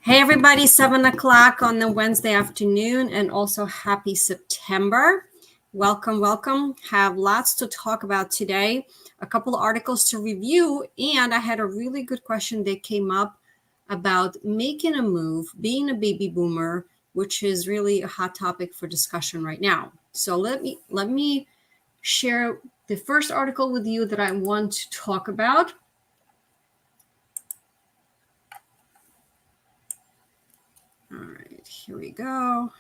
Hey everybody, 7 o'clock on the Wednesday afternoon, and also happy September. Welcome. Have lots to talk about today, a couple of articles to review, and I had a really good question that came up about making a move, being a baby boomer, which is really a hot topic for discussion right now. So let me share the first article with you that I want to talk about. All right, here we go.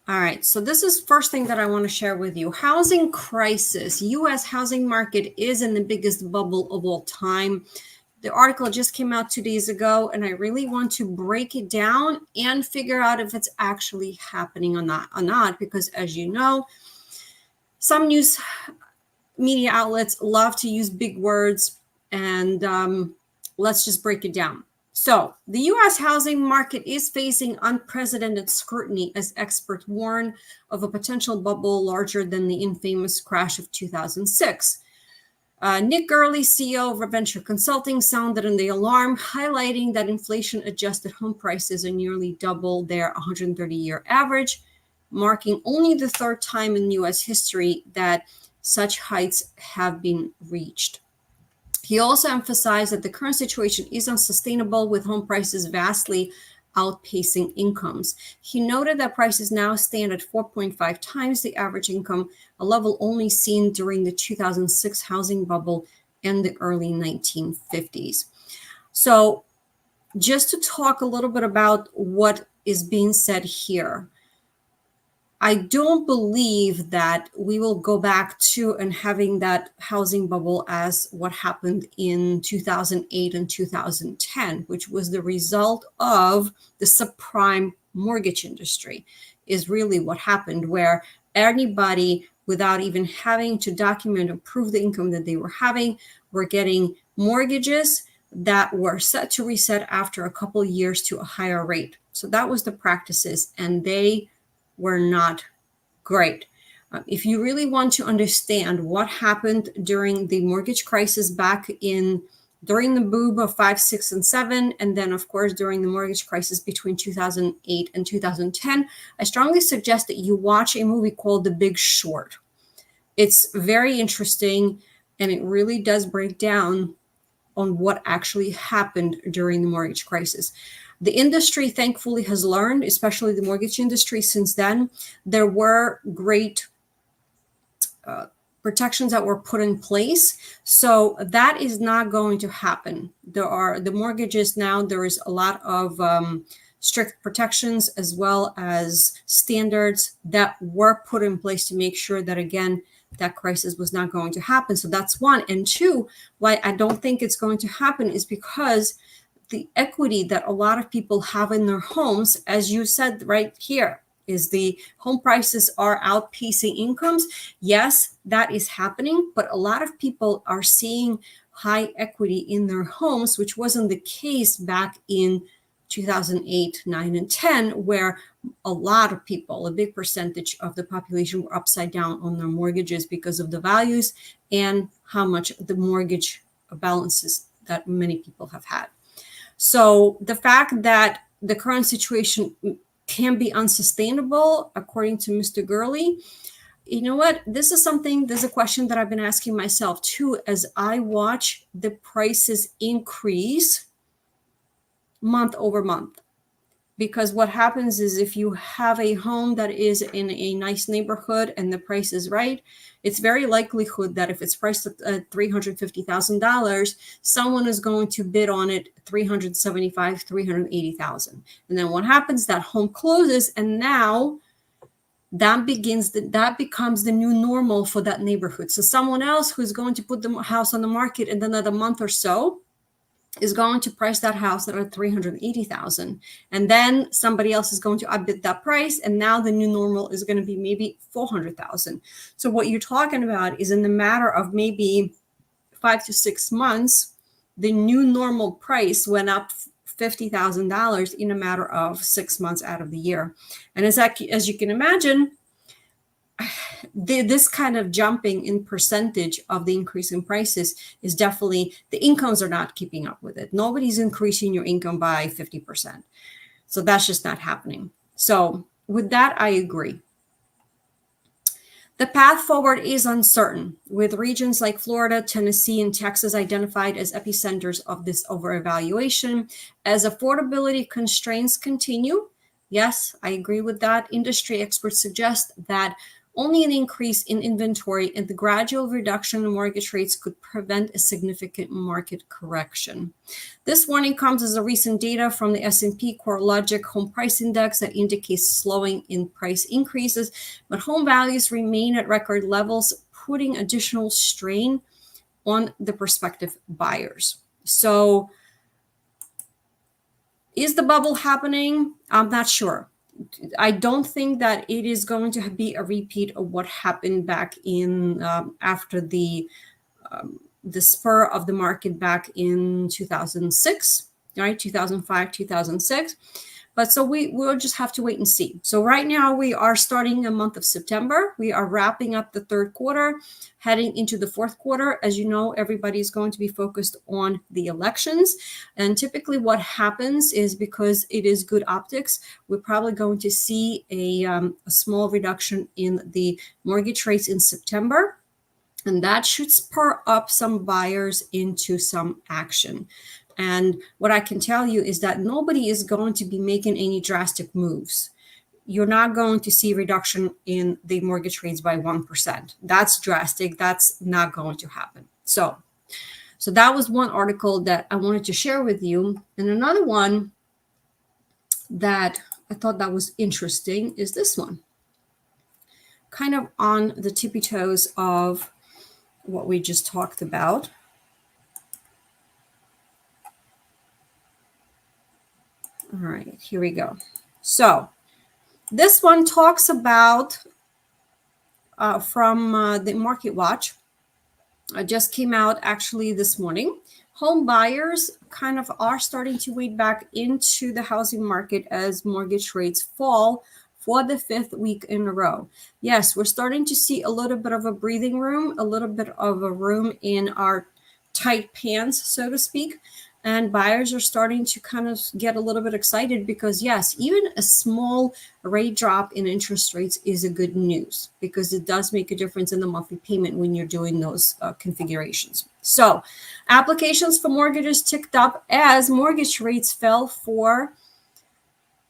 All right, so this is first thing that I want to share with you. Housing crisis. U.S. housing market is in the biggest bubble of all time. The article just came out 2 days ago, and I really want to break it down and figure out if it's actually happening or not, because as you know, some news media outlets love to use big words, and let's just break it down. So the U.S. housing market is facing unprecedented scrutiny as experts warn of a potential bubble larger than the infamous crash of 2006. Nick Gurley, CEO of Venture Consulting, sounded the alarm, highlighting that inflation-adjusted home prices are nearly double their 130-year average, marking only the third time in U.S. history that such heights have been reached. He also emphasized that the current situation is unsustainable, with home prices vastly outpacing incomes. He noted that prices now stand at 4.5 times the average income, a level only seen during the 2006 housing bubble and the early 1950s. So just to talk a little bit about what is being said here, I don't believe that we will go back to and having that housing bubble as what happened in 2008 and 2010, which was the result of the subprime mortgage industry, is really what happened, where anybody, without even having to document or prove the income that they were having, were getting mortgages that were set to reset after a couple of years to a higher rate. So that was the practices, and they were not great. If you really want to understand what happened during the mortgage crisis back during the boom of 5, 6, and 7, and then of course during the mortgage crisis between 2008 and 2010, I strongly suggest that you watch a movie called The Big Short. It's very interesting, and it really does break down on what actually happened during the mortgage crisis. The industry, thankfully, has learned, especially the mortgage industry, since then. There were great protections that were put in place. So that is not going to happen. The mortgages now, there is a lot of strict protections as well as standards that were put in place to make sure that, again, that crisis was not going to happen. So that's one. And two, why I don't think it's going to happen is because the equity that a lot of people have in their homes, as you said right here, is the home prices are outpacing incomes. Yes, that is happening, but a lot of people are seeing high equity in their homes, which wasn't the case back in 2008, 9, and 10, where a lot of people, a big percentage of the population, were upside down on their mortgages because of the values and how much the mortgage balances that many people have had. So the fact that the current situation can be unsustainable, according to Mr. Gurley, you know what? This is a question that I've been asking myself too, as I watch the prices increase month over month. Because what happens is, if you have a home that is in a nice neighborhood and the price is right, it's very likelihood that if it's priced at $350,000, someone is going to bid on it $375,000, $380,000. And then what happens? That home closes, and now that becomes the new normal for that neighborhood. So someone else who's going to put the house on the market in another month or so is going to price that house at $380,000, and then somebody else is going to outbid that price, and now the new normal is going to be maybe $400,000. So what you're talking about is, in the matter of maybe 5 to 6 months, the new normal price went up $50,000 in a matter of 6 months out of the year. And as you can imagine, this kind of jumping in percentage of the increase in prices is definitely, the incomes are not keeping up with it. Nobody's increasing your income by 50%. So that's just not happening. So with that, I agree. The path forward is uncertain, with regions like Florida, Tennessee, and Texas identified as epicenters of this overvaluation. As affordability constraints continue, yes, I agree with that. Industry experts suggest that only an increase in inventory and the gradual reduction in mortgage rates could prevent a significant market correction. This warning comes as a recent data from the S&P CoreLogic Home Price Index that indicates slowing in price increases, but home values remain at record levels, putting additional strain on the prospective buyers. So, is the bubble happening? I'm not sure. I don't think that it is going to be a repeat of what happened back in after the spur of the market back in 2006, right? 2005, 2006. But so we'll just have to wait and see. So right now we are starting a month of September. We are wrapping up the third quarter, heading into the fourth quarter. As you know, everybody's going to be focused on the elections. And typically what happens is, because it is good optics, we're probably going to see a small reduction in the mortgage rates in September. And that should spur up some buyers into some action. And what I can tell you is that nobody is going to be making any drastic moves. You're not going to see reduction in the mortgage rates by 1%. That's drastic. That's not going to happen. So that was one article that I wanted to share with you. And another one that I thought that was interesting is this one. Kind of on the tippy toes of what we just talked about. All right, here we go. So this one talks about from the Market Watch. Just came out actually this morning. Home buyers kind of are starting to wade back into the housing market as mortgage rates fall for the fifth week in a row. Yes, we're starting to see a little bit of a breathing room, a little bit of a room in our tight pants, so to speak. And buyers are starting to kind of get a little bit excited because, yes, even a small rate drop in interest rates is a good news, because it does make a difference in the monthly payment when you're doing those configurations. So applications for mortgages ticked up as mortgage rates fell for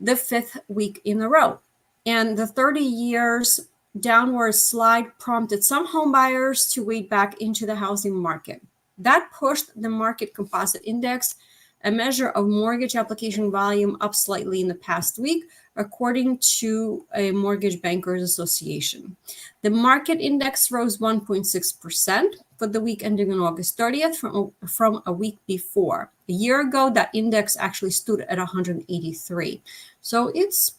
the fifth week in a row. And the 30 years downward slide prompted some home buyers to wade back into the housing market. That pushed the market composite index, a measure of mortgage application volume, up slightly in the past week, according to a Mortgage Bankers Association. The market index rose 1.6% for the week ending on August 30th from a week before. A year ago, that index actually stood at 183. So it's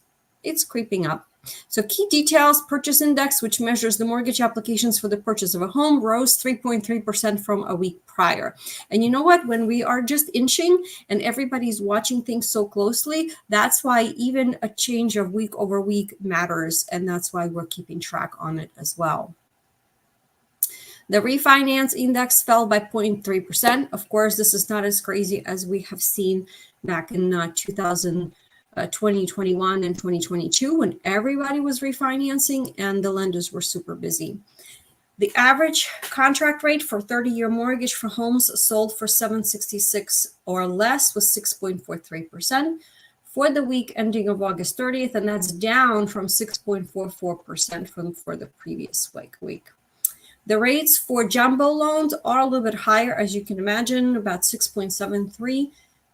creeping up. So key details: purchase index, which measures the mortgage applications for the purchase of a home, rose 3.3% from a week prior. And you know what? When we are just inching and everybody's watching things so closely, that's why even a change of week over week matters. And that's why we're keeping track on it as well. The refinance index fell by 0.3%. Of course, this is not as crazy as we have seen back in 2021 and 2022, when everybody was refinancing and the lenders were super busy. The average contract rate for 30-year mortgage for homes sold for $766 or less was 6.43% for the week ending of August 30th, and that's down from 6.44% for the previous week. The rates for jumbo loans are a little bit higher, as you can imagine, about 6.73,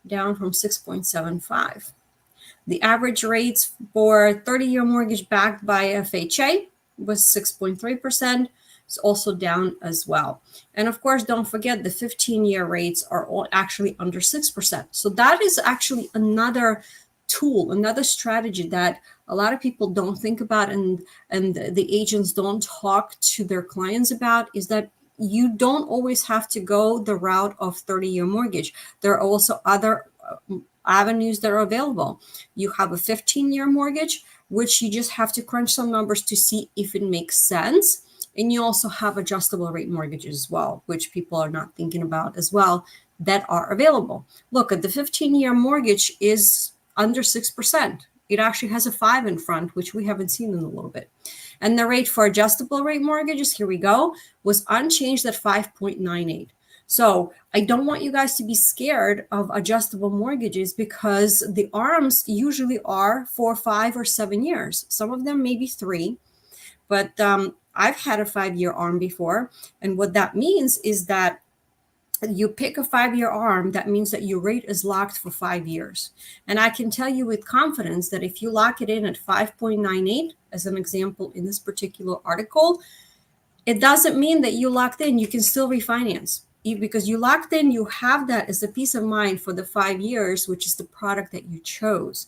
down from 6.75. The average rates for 30-year mortgage backed by FHA was 6.3%. It's also down as well. And of course, don't forget the 15-year rates are all actually under 6%. So that is actually another tool, another strategy that a lot of people don't think about, and the agents don't talk to their clients about, is that you don't always have to go the route of 30-year mortgage. There are also other avenues that are available. You have a 15-year mortgage, which you just have to crunch some numbers to see if it makes sense. And you also have adjustable rate mortgages as well, which people are not thinking about as well, that are available. Look, at the 15-year mortgage is under 6%. It actually has a 5 in front, which we haven't seen in a little bit. And the rate for adjustable rate mortgages, here we go, was unchanged at 5.98. So I don't want you guys to be scared of adjustable mortgages, because the ARMs usually are for 5 or 7 years. Some of them maybe 3, but I've had a 5-year ARM before. And what that means is that you pick a 5-year ARM, that means that your rate is locked for 5 years. And I can tell you with confidence that if you lock it in at 5.98, as an example in this particular article, it doesn't mean that you locked in. You can still refinance. Because you locked in, you have that as a peace of mind for the 5 years, which is the product that you chose.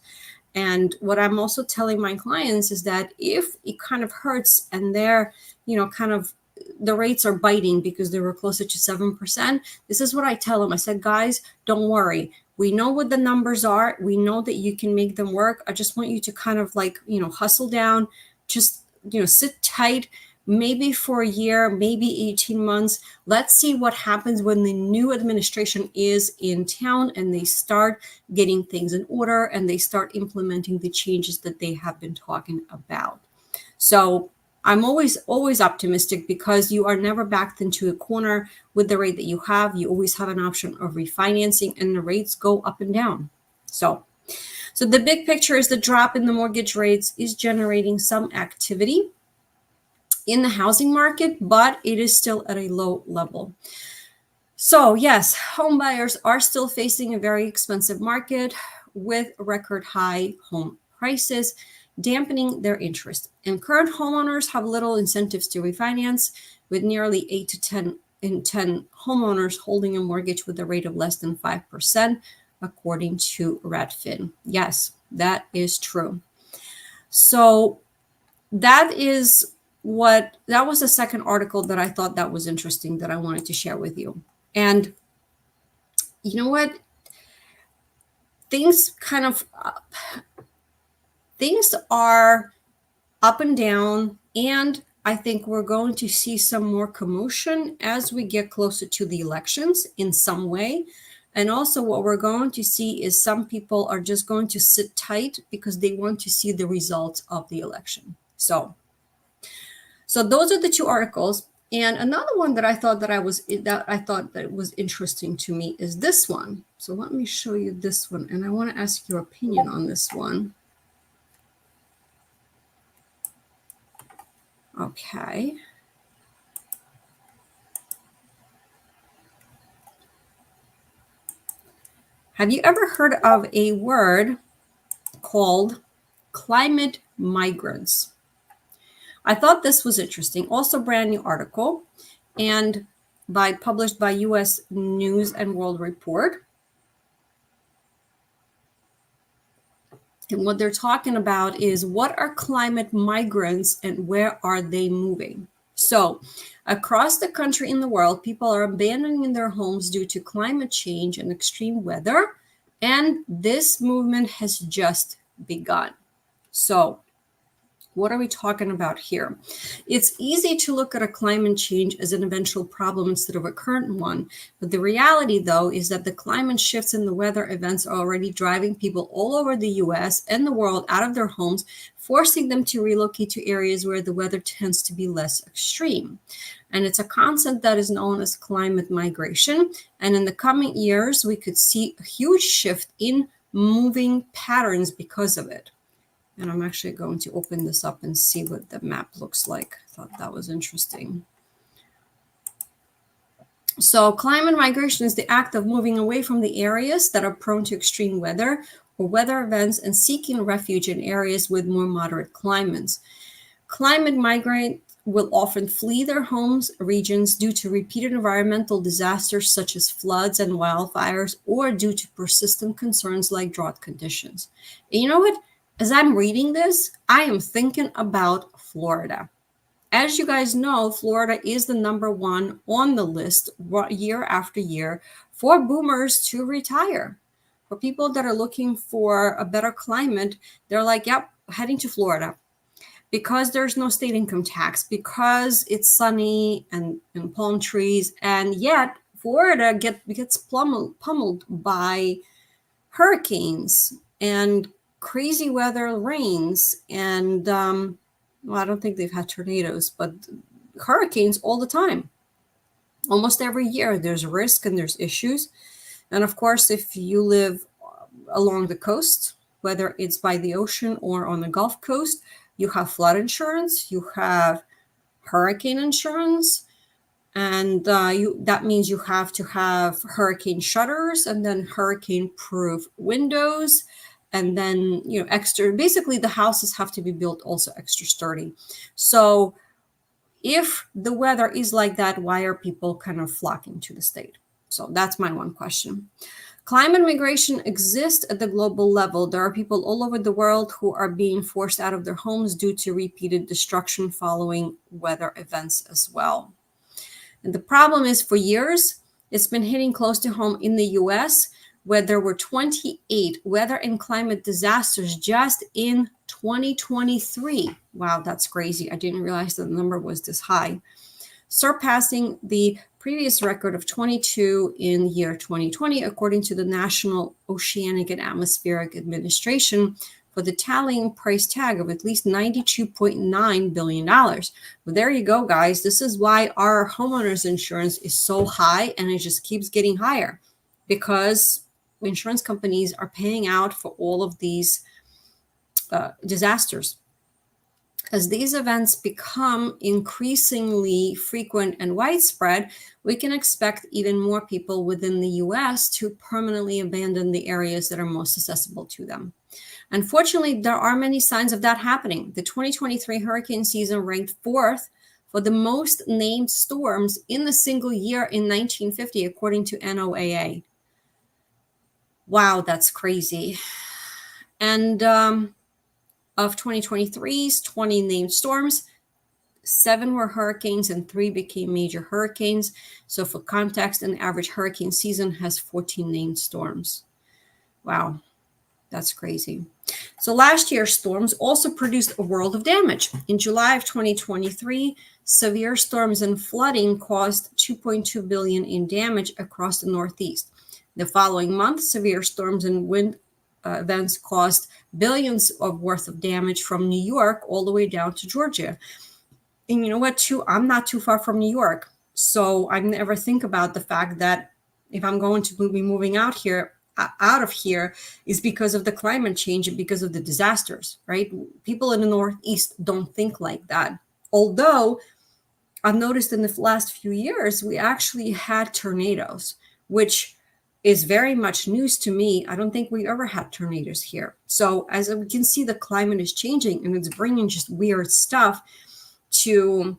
And what I'm also telling my clients is that if it kind of hurts and they're, kind of the rates are biting because they were closer to 7%, this is what I tell them. I said, guys, don't worry. We know what the numbers are. We know that you can make them work. I just want you to kind of hustle down, just, sit tight, maybe for a year, maybe 18 months. Let's see what happens when the new administration is in town and they start getting things in order and they start implementing the changes that they have been talking about. So I'm always optimistic, because you are never backed into a corner with the rate that you have. You always have an option of refinancing, and the rates go up and down. So the big picture is the drop in the mortgage rates is generating some activity in the housing market, but it is still at a low level. So yes, home buyers are still facing a very expensive market with record high home prices, dampening their interest. And current homeowners have little incentives to refinance, with nearly 8 to 10 in 10 homeowners holding a mortgage with a rate of less than 5%, according to Redfin. Yes, that is true. So that was the second article that I thought that was interesting, that I wanted to share with you. And you know what? Things are up and down, and I think we're going to see some more commotion as we get closer to the elections in some way. And also what we're going to see is some people are just going to sit tight because they want to see the results of the election. So those are the two articles. And another one that I thought that was interesting to me is this one. So let me show you this one, and I want to ask your opinion on this one. Okay. Have you ever heard of a word called climate migrants? I thought this was interesting. Also, brand new article, and published by U.S. News and World Report. And what they're talking about is, what are climate migrants and where are they moving? So across the country in the world, people are abandoning their homes due to climate change and extreme weather. And this movement has just begun. So what are we talking about here? It's easy to look at a climate change as an eventual problem instead of a current one. But the reality, though, is that the climate shifts and the weather events are already driving people all over the US and the world out of their homes, forcing them to relocate to areas where the weather tends to be less extreme. And it's a concept that is known as climate migration. And in the coming years, we could see a huge shift in moving patterns because of it. And I'm actually going to open this up and see what the map looks like. I thought that was interesting. So climate migration is the act of moving away from the areas that are prone to extreme weather or weather events and seeking refuge in areas with more moderate climates. Climate migrants will often flee their homes, regions due to repeated environmental disasters such as floods and wildfires, or due to persistent concerns like drought conditions. And you know what? As I'm reading this, I am thinking about Florida. As you guys know, Florida is the number one on the list year after year for boomers to retire. For people that are looking for a better climate, they're like, yep, heading to Florida. Because there's no state income tax, because it's sunny and palm trees, and yet Florida gets pummeled by hurricanes and crazy weather rains, and well, I don't think they've had tornadoes, but hurricanes all the time. Almost every year there's risk and there's issues. And of course, if you live along the coast, whether it's by the ocean or on the Gulf Coast, you have flood insurance, you have hurricane insurance, and that means you have to have hurricane shutters and then hurricane-proof windows, and then extra. Basically, the houses have to be built also extra sturdy. So, if the weather is like that, why are people kind of flocking to the state? So that's my one question. Climate migration exists at the global level. There are people all over the world who are being forced out of their homes due to repeated destruction following weather events as well. And the problem is, for years, it's been hitting close to home in the US, where there were 28 weather and climate disasters just in 2023. Wow, that's crazy. I didn't realize the number was this high, surpassing the previous record of 22 in year 2020, according to the National Oceanic and Atmospheric Administration, for the tallying price tag of at least $92.9 billion. Well, there you go, guys. This is why our homeowners insurance is so high, and it just keeps getting higher, because insurance companies are paying out for all of these disasters. As these events become increasingly frequent and widespread, we can expect even more people within the US to permanently abandon the areas that are most accessible to them. Unfortunately, there are many signs of that happening. The 2023 hurricane season ranked 4th for the most named storms in a single year in 1950, according to NOAA. Wow, that's crazy. And of 2023's 20 named storms, 7 were hurricanes and 3 became major hurricanes. So for context, an average hurricane season has 14 named storms. Wow, that's crazy. So last year's storms also produced a world of damage. In July of 2023, severe storms and flooding caused $2.2 billion in damage across the Northeast. The following month, severe storms and wind events caused billions of worth of damage from New York all the way down to Georgia. And you know what, too? I'm not too far from New York. So I never think about the fact that if I'm going to be moving out of here is because of the climate change and because of the disasters, right? People in the Northeast don't think like that. Although I've noticed in the last few years, we actually had tornadoes, which is very much news to me. I don't think we ever had tornadoes here. So as we can see, the climate is changing, and it's bringing just weird stuff to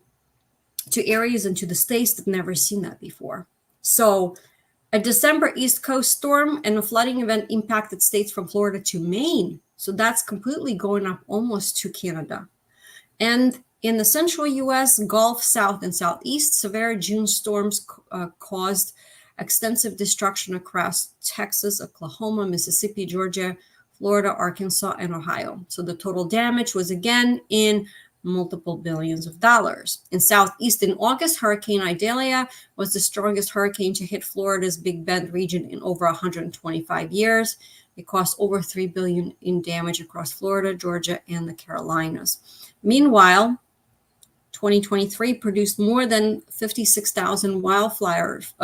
areas and to the states that never seen that before. So a December East Coast storm and a flooding event impacted states from Florida to Maine. So that's completely going up almost to Canada. And in the central U.S., Gulf, South, and Southeast, severe June storms caused extensive destruction across Texas, Oklahoma, Mississippi, Georgia, Florida, Arkansas, and Ohio. So the total damage was again in multiple billions of dollars. In Southeast, in August, Hurricane Idalia was the strongest hurricane to hit Florida's Big Bend region in over 125 years. It caused over $3 billion in damage across Florida, Georgia, and the Carolinas. Meanwhile, 2023 produced more than 56,000 wildfires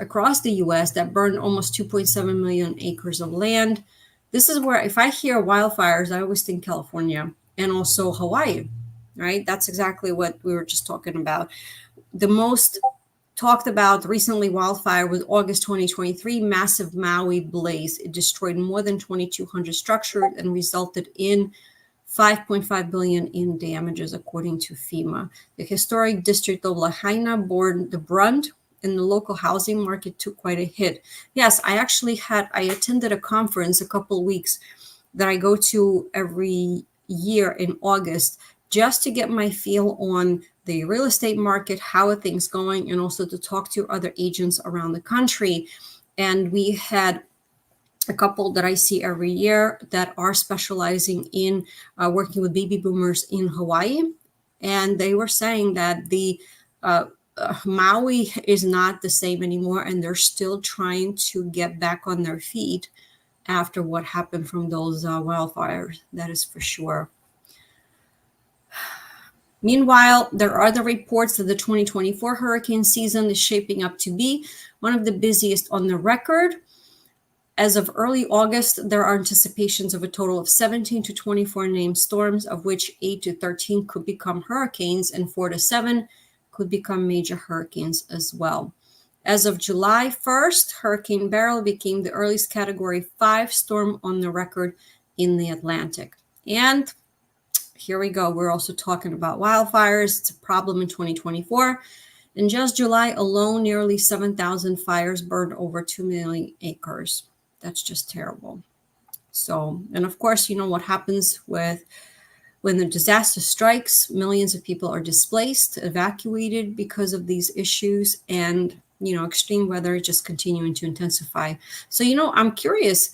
across the U.S. that burned almost 2.7 million acres of land. This is where, if I hear wildfires, I always think California and also Hawaii, right? That's exactly what we were just talking about. The most talked about recently wildfire was August 2023, massive Maui blaze. It destroyed more than 2,200 structures and resulted in $5.5 billion in damages, according to FEMA. The historic district of Lahaina bore the brunt, and the local housing market took quite a hit. Yes, I attended a conference a couple of weeks that I go to every year in August, just to get my feel on the real estate market, how are things going, and also to talk to other agents around the country. And we had a couple that I see every year that are specializing in working with baby boomers in Hawaii. And they were saying that the Maui is not the same anymore, and they're still trying to get back on their feet after what happened from those wildfires. That is for sure. Meanwhile, there are the reports that the 2024 hurricane season is shaping up to be one of the busiest on the record. As of early August, there are anticipations of a total of 17 to 24 named storms, of which 8 to 13 could become hurricanes and 4 to 7 could become major hurricanes as well. As of July 1st, Hurricane Beryl became the earliest Category 5 storm on the record in the Atlantic. And here we go. We're also talking about wildfires. It's a problem in 2024. In just July alone, nearly 7,000 fires burned over 2 million acres. That's just terrible. So, and of course, you know what happens when the disaster strikes, millions of people are displaced, evacuated because of these issues, and, you know, extreme weather is just continuing to intensify. So, you know, I'm curious.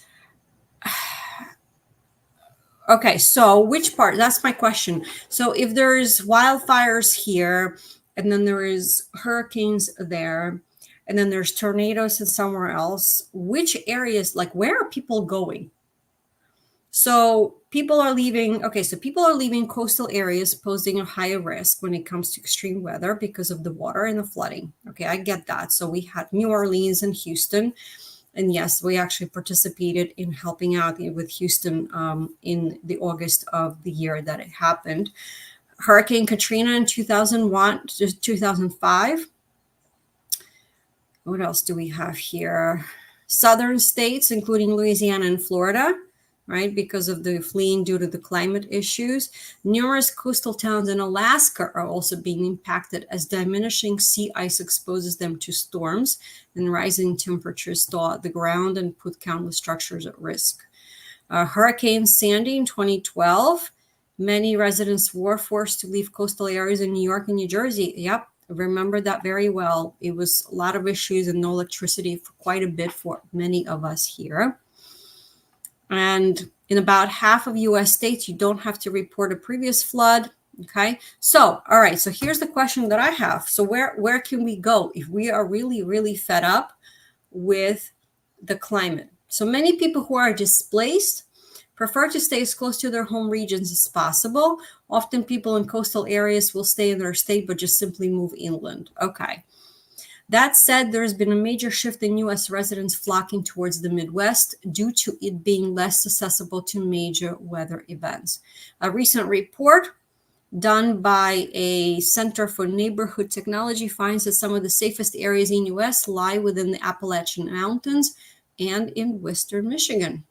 Okay, so which part? That's my question. So if there's wildfires here, and then there is hurricanes there, and then there's tornadoes and somewhere else, which areas, like where are people going? So people are leaving, okay, so people are leaving coastal areas posing a higher risk when it comes to extreme weather because of the water and the flooding. Okay, I get that. So we had New Orleans and Houston. And yes, we actually participated in helping out with Houston in the August of the year that it happened. Hurricane Katrina in 2001 to 2005. What else do we have here? Southern states, including Louisiana and Florida, right? Because of the fleeing due to the climate issues. Numerous coastal towns in Alaska are also being impacted as diminishing sea ice exposes them to storms, and rising temperatures thaw the ground and put countless structures at risk. Hurricane Sandy in 2012, many residents were forced to leave coastal areas in New York and New Jersey. Yep, I remember that very well. It was a lot of issues and no electricity for quite a bit for many of us here. And in about half of US states, you don't have to report a previous flood. Okay. So, all right. So here's the question that I have. So where can we go if we are really, really fed up with the climate? So many people who are displaced prefer to stay as close to their home regions as possible. Often people in coastal areas will stay in their state, but just simply move inland. Okay. That said, there's been a major shift in U.S. residents flocking towards the Midwest due to it being less accessible to major weather events. A recent report done by a Center for Neighborhood Technology finds that some of the safest areas in U.S. lie within the Appalachian Mountains and in western Michigan.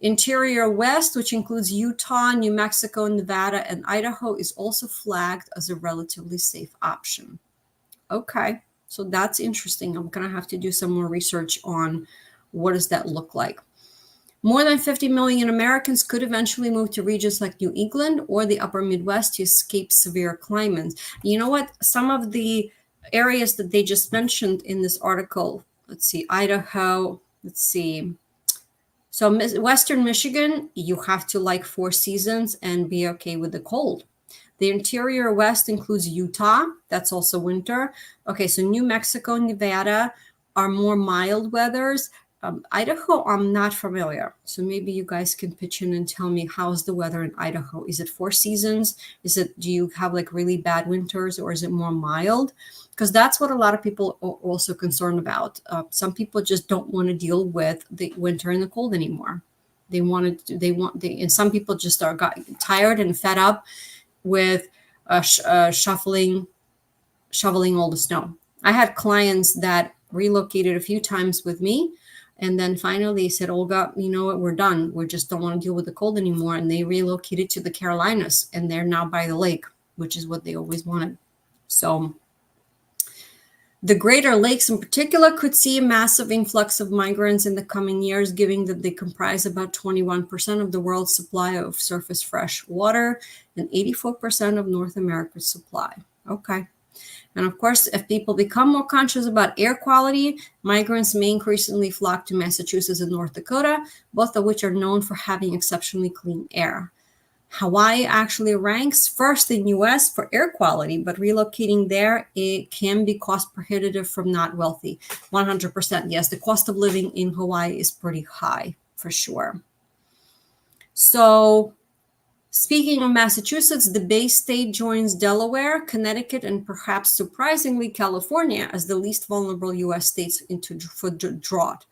Interior West, which includes Utah, New Mexico, Nevada, and Idaho, is also flagged as a relatively safe option. Okay. So that's interesting. I'm going to have to do some more research on what does that look like. More than 50 million Americans could eventually move to regions like New England or the upper Midwest to escape severe climates. You know what? Some of the areas that they just mentioned in this article, let's see, Idaho, let's see. So Western Michigan, you have to like 4 seasons and be okay with the cold. The interior West includes Utah. That's also winter. Okay, so New Mexico, Nevada are more mild weathers. Idaho, I'm not familiar. So maybe you guys can pitch in and tell me how's the weather in Idaho. Is it 4 seasons? Do you have like really bad winters, or is it more mild? Because that's what a lot of people are also concerned about. Some people just don't want to deal with the winter and the cold anymore. And some people just got tired and fed up with shoveling all the snow. I had clients that relocated a few times with me, and then finally they said, Olga, you know what, we're done. We just don't want to deal with the cold anymore. And they relocated to the Carolinas, and they're now by the lake, which is what they always wanted. So the Greater Lakes in particular could see a massive influx of migrants in the coming years, given that they comprise about 21% of the world's supply of surface fresh water and 84% of North America's supply. Okay. And of course, if people become more conscious about air quality, migrants may increasingly flock to Massachusetts and North Dakota, both of which are known for having exceptionally clean air. Hawaii actually ranks first in US for air quality, but relocating there, it can be cost prohibitive from not wealthy. 100%. Yes, the cost of living in Hawaii is pretty high for sure. So speaking of Massachusetts, the Bay State joins Delaware, Connecticut, and perhaps surprisingly California as the least vulnerable US states for drought.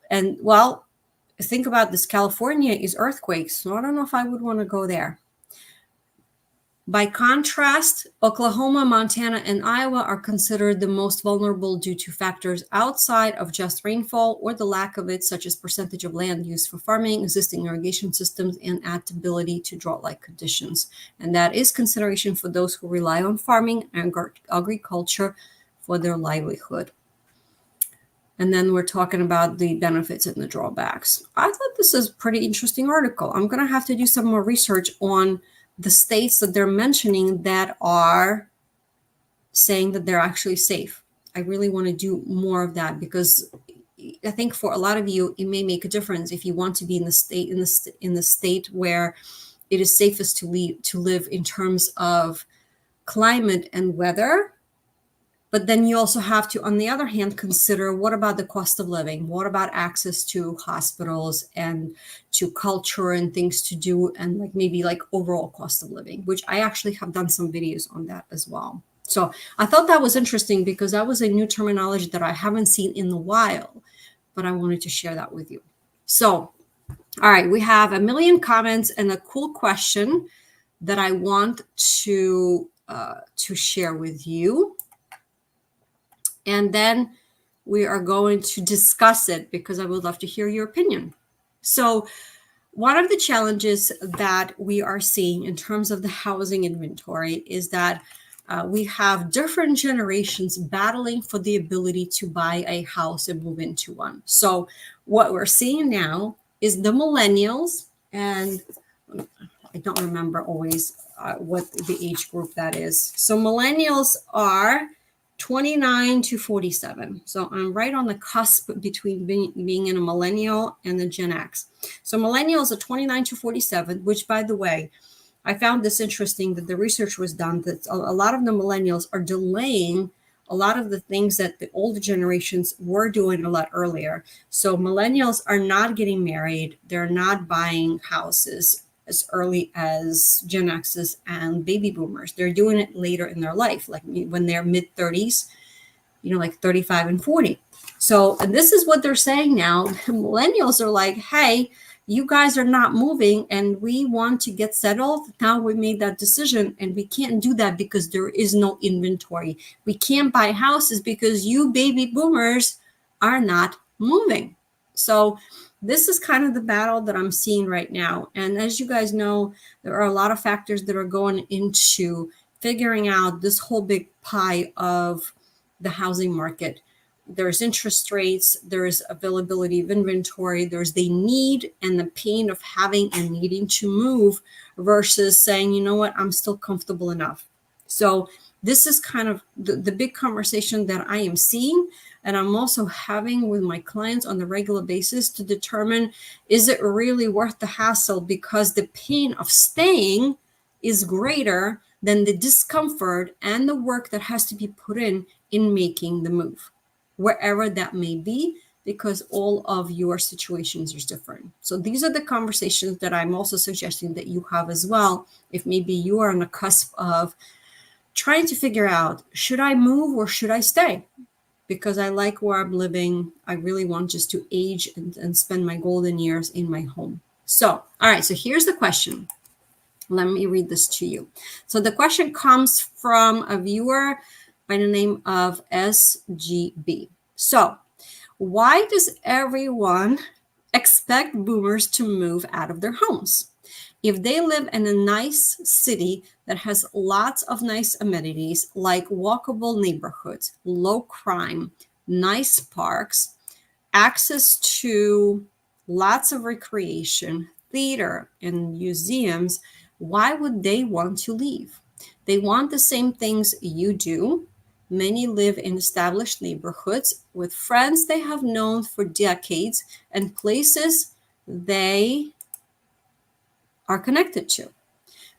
And well, think about this. California is earthquakes, so I don't know if I would want to go there. By contrast, Oklahoma, Montana, and Iowa are considered the most vulnerable due to factors outside of just rainfall or the lack of it, such as percentage of land used for farming, existing irrigation systems, and adaptability to drought-like conditions. And that is consideration for those who rely on farming and agriculture for their livelihood. And then we're talking about the benefits and the drawbacks. I thought this is a pretty interesting article. I'm going to have to do some more research on the states that they're mentioning that are saying that they're actually safe. I really want to do more of that because I think for a lot of you, it may make a difference if you want to be in the state where it is safest to live in terms of climate and weather. But then you also have to, on the other hand, consider what about the cost of living? What about access to hospitals and to culture and things to do and maybe overall cost of living, which I actually have done some videos on that as well. So I thought that was interesting because that was a new terminology that I haven't seen in a while, but I wanted to share that with you. So, all right, we have 1 million comments and a cool question that I want to share with you. And then we are going to discuss it because I would love to hear your opinion. So one of the challenges that we are seeing in terms of the housing inventory is that we have different generations battling for the ability to buy a house and move into one. So what we're seeing now is the millennials, and I don't remember always what the age group that is. So millennials are 29 to 47. So I'm right on the cusp between being in a millennial and the Gen X. So millennials are 29 to 47, which, by the way, I found this interesting that the research was done that a lot of the millennials are delaying a lot of the things that the older generations were doing a lot earlier. So millennials are not getting married. They're not buying houses as early as Gen X's and baby boomers. They're doing it later in their life, like when they're mid 30s, like 35 and 40. So, and this is what they're saying now. Millennials are like, hey, you guys are not moving and we want to get settled. Now we made that decision and we can't do that because there is no inventory. We can't buy houses because you baby boomers are not moving. So this is kind of the battle that I'm seeing right now. And as you guys know, there are a lot of factors that are going into figuring out this whole big pie of the housing market. There's interest rates, there's availability of inventory, there's the need and the pain of having and needing to move versus saying, you know what, I'm still comfortable enough. So this is kind of the big conversation that I am seeing. And I'm also having with my clients on a regular basis to determine, is it really worth the hassle? Because the pain of staying is greater than the discomfort and the work that has to be put in making the move, wherever that may be, because all of your situations are different. So these are the conversations that I'm also suggesting that you have as well. If maybe you are on the cusp of trying to figure out, should I move or should I stay? Because I like where I'm living. I really want just to age and spend my golden years in my home. So, all right, so here's the question. Let me read this to you. So the question comes from a viewer by the name of SGB. So, why does everyone expect boomers to move out of their homes? If they live in a nice city that has lots of nice amenities like walkable neighborhoods, low crime, nice parks, access to lots of recreation, theater, and museums, why would they want to leave? They want the same things you do. Many live in established neighborhoods with friends they have known for decades and places they are connected to.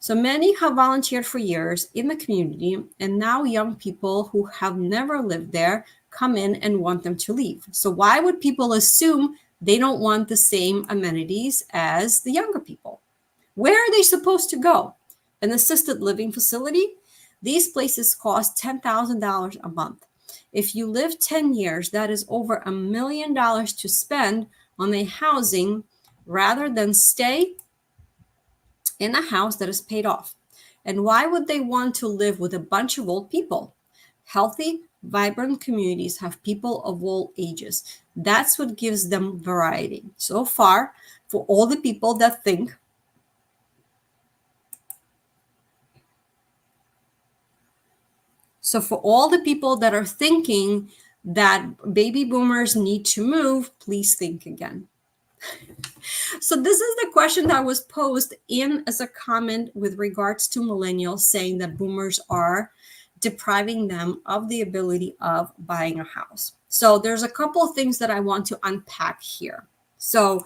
So many have volunteered for years in the community, and now young people who have never lived there come in and want them to leave. So why would people assume they don't want the same amenities as the younger people? Where are they supposed to go? An assisted living facility? These places cost $10,000 a month. If you live 10 years, that is over $1 million to spend on a housing rather than stay in a house that is paid off. And why would they want to live with a bunch of old people? Healthy, vibrant communities have people of all ages. That's what gives them variety. So far, for all the people that think So for all the people that are thinking that baby boomers need to move, please think again. So this is the question that was posed in as a comment with regards to millennials saying that boomers are depriving them of the ability of buying a house. So there's a couple of things that I want to unpack here. So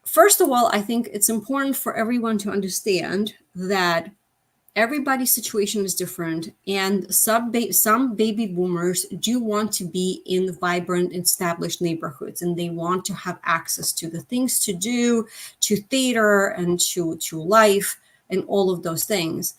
first of all, I think it's important for everyone to understand that everybody's situation is different, and some baby boomers do want to be in vibrant, established neighborhoods, and they want to have access to the things to do, to theater, and to life, and all of those things.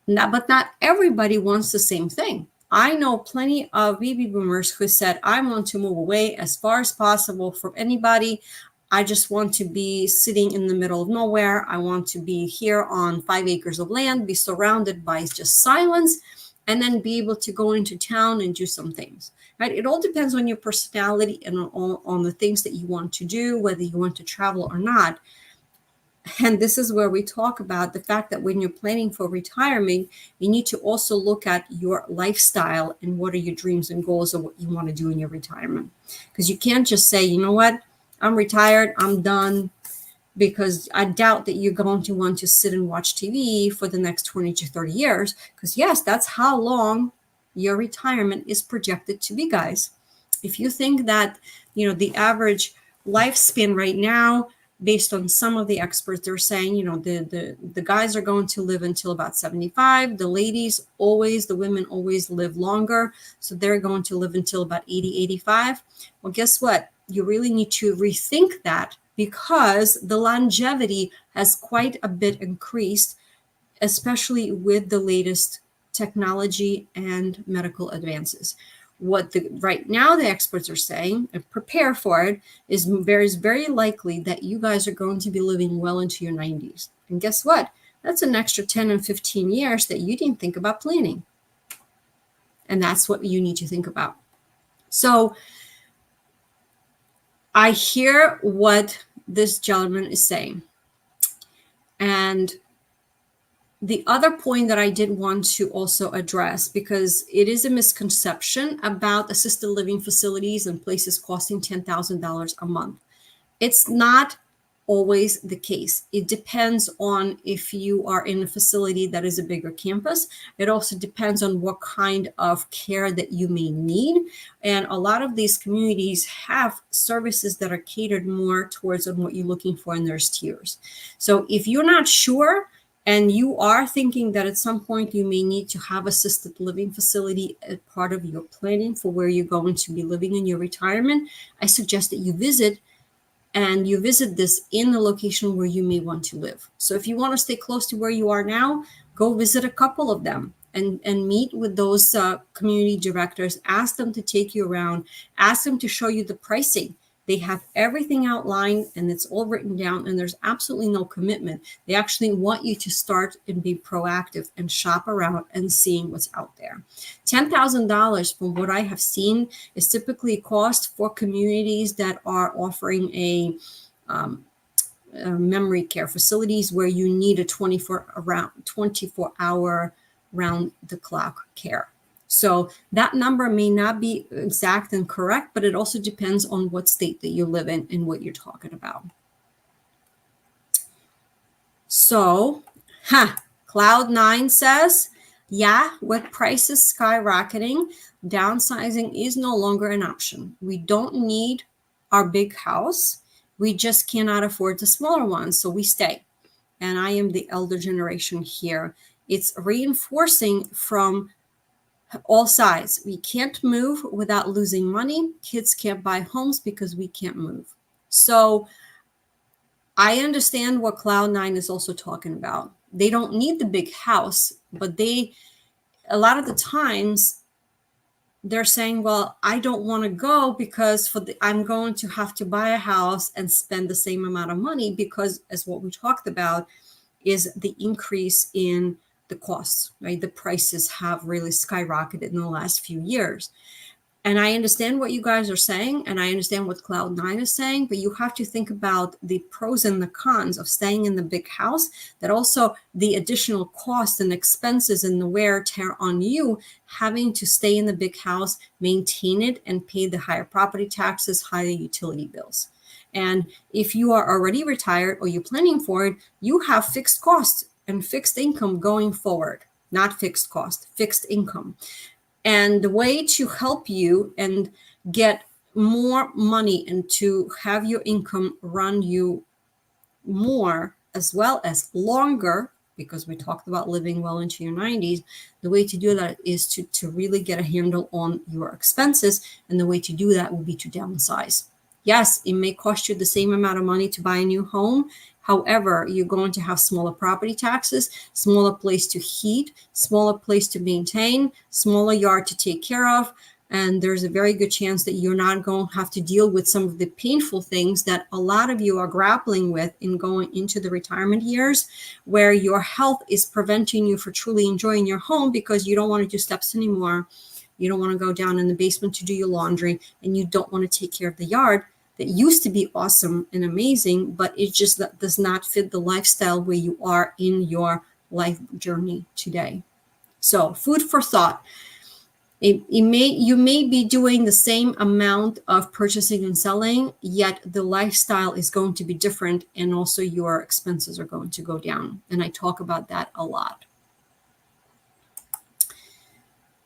But not everybody wants the same thing. I know plenty of baby boomers who said, I want to move away as far as possible from anybody. I just want to be sitting in the middle of nowhere. I want to be here on 5 acres of land, be surrounded by just silence, and then be able to go into town and do some things, right? It all depends on your personality and on the things that you want to do, whether you want to travel or not. And this is where we talk about the fact that when you're planning for retirement, you need to also look at your lifestyle and what are your dreams and goals of what you want to do in your retirement. Because you can't just say, you know what, I'm retired, I'm done, because I doubt that you're going to want to sit and watch TV for the next 20 to 30 years. Because yes, that's how long your retirement is projected to be, guys. If you think that, the average lifespan right now, based on some of the experts, they're saying, the guys are going to live until about 75. The women always live longer. So they're going to live until about 80, 85. Well, guess what? You really need to rethink that, because the longevity has quite a bit increased, especially with the latest technology and medical advances. What right now the experts are saying, and prepare for it, is very likely that you guys are going to be living well into your 90s. And guess what? That's an extra 10 and 15 years that you didn't think about planning. And that's what you need to think about. So I hear what this gentleman is saying. And the other point that I did want to also address, because it is a misconception about assisted living facilities and places costing $10,000 a month. It's not always the case. It depends on if you are in a facility that is a bigger campus. It also depends on what kind of care that you may need. And a lot of these communities have services that are catered more towards what you're looking for in their tiers. So if you're not sure, and you are thinking that at some point you may need to have assisted living facility as part of your planning for where you're going to be living in your retirement, I suggest that you visit this in the location where you may want to live. So if you want to stay close to where you are now, go visit a couple of them and meet with those community directors. Ask them to take you around. Ask them to show you the pricing. They have everything outlined and it's all written down, and there's absolutely no commitment. They actually want you to start and be proactive and shop around and seeing what's out there. $10,000 from what I have seen is typically cost for communities that are offering a memory care facilities where you need a 24-hour round the clock care. So that number may not be exact and correct, but it also depends on what state that you live in and what you're talking about. So, Cloud9 says, yeah, with prices skyrocketing, downsizing is no longer an option. We don't need our big house. We just cannot afford the smaller one, so we stay. And I am the elder generation here. It's reinforcing from all sides. We can't move without losing money. Kids can't buy homes because we can't move. So I understand what Cloud9 is also talking about. They don't need the big house, but a lot of the times they're saying, well, I don't want to go because I'm going to have to buy a house and spend the same amount of money because, as what we talked about, is the increase in the costs, right? The prices have really skyrocketed in the last few years. And I understand what you guys are saying, and I understand what Cloud9 is saying, but you have to think about the pros and the cons of staying in the big house, that also the additional cost and expenses and the wear and tear on you having to stay in the big house, maintain it, and pay the higher property taxes, higher utility bills. And if you are already retired or you're planning for it, you have fixed costs and fixed income going forward, not fixed cost, fixed income. And the way to help you and get more money and to have your income run you more as well as longer, because we talked about living well into your 90s, the way to do that is to really get a handle on your expenses. And the way to do that will be to downsize. Yes, it may cost you the same amount of money to buy a new home. However, you're going to have smaller property taxes, smaller place to heat, smaller place to maintain, smaller yard to take care of. And there's a very good chance that you're not going to have to deal with some of the painful things that a lot of you are grappling with in going into the retirement years, where your health is preventing you from truly enjoying your home because you don't want to do steps anymore. You don't want to go down in the basement to do your laundry, and you don't want to take care of the yard that used to be awesome and amazing, but it just does not fit the lifestyle where you are in your life journey today. So food for thought. You may be doing the same amount of purchasing and selling, yet the lifestyle is going to be different, and also your expenses are going to go down. And I talk about that a lot.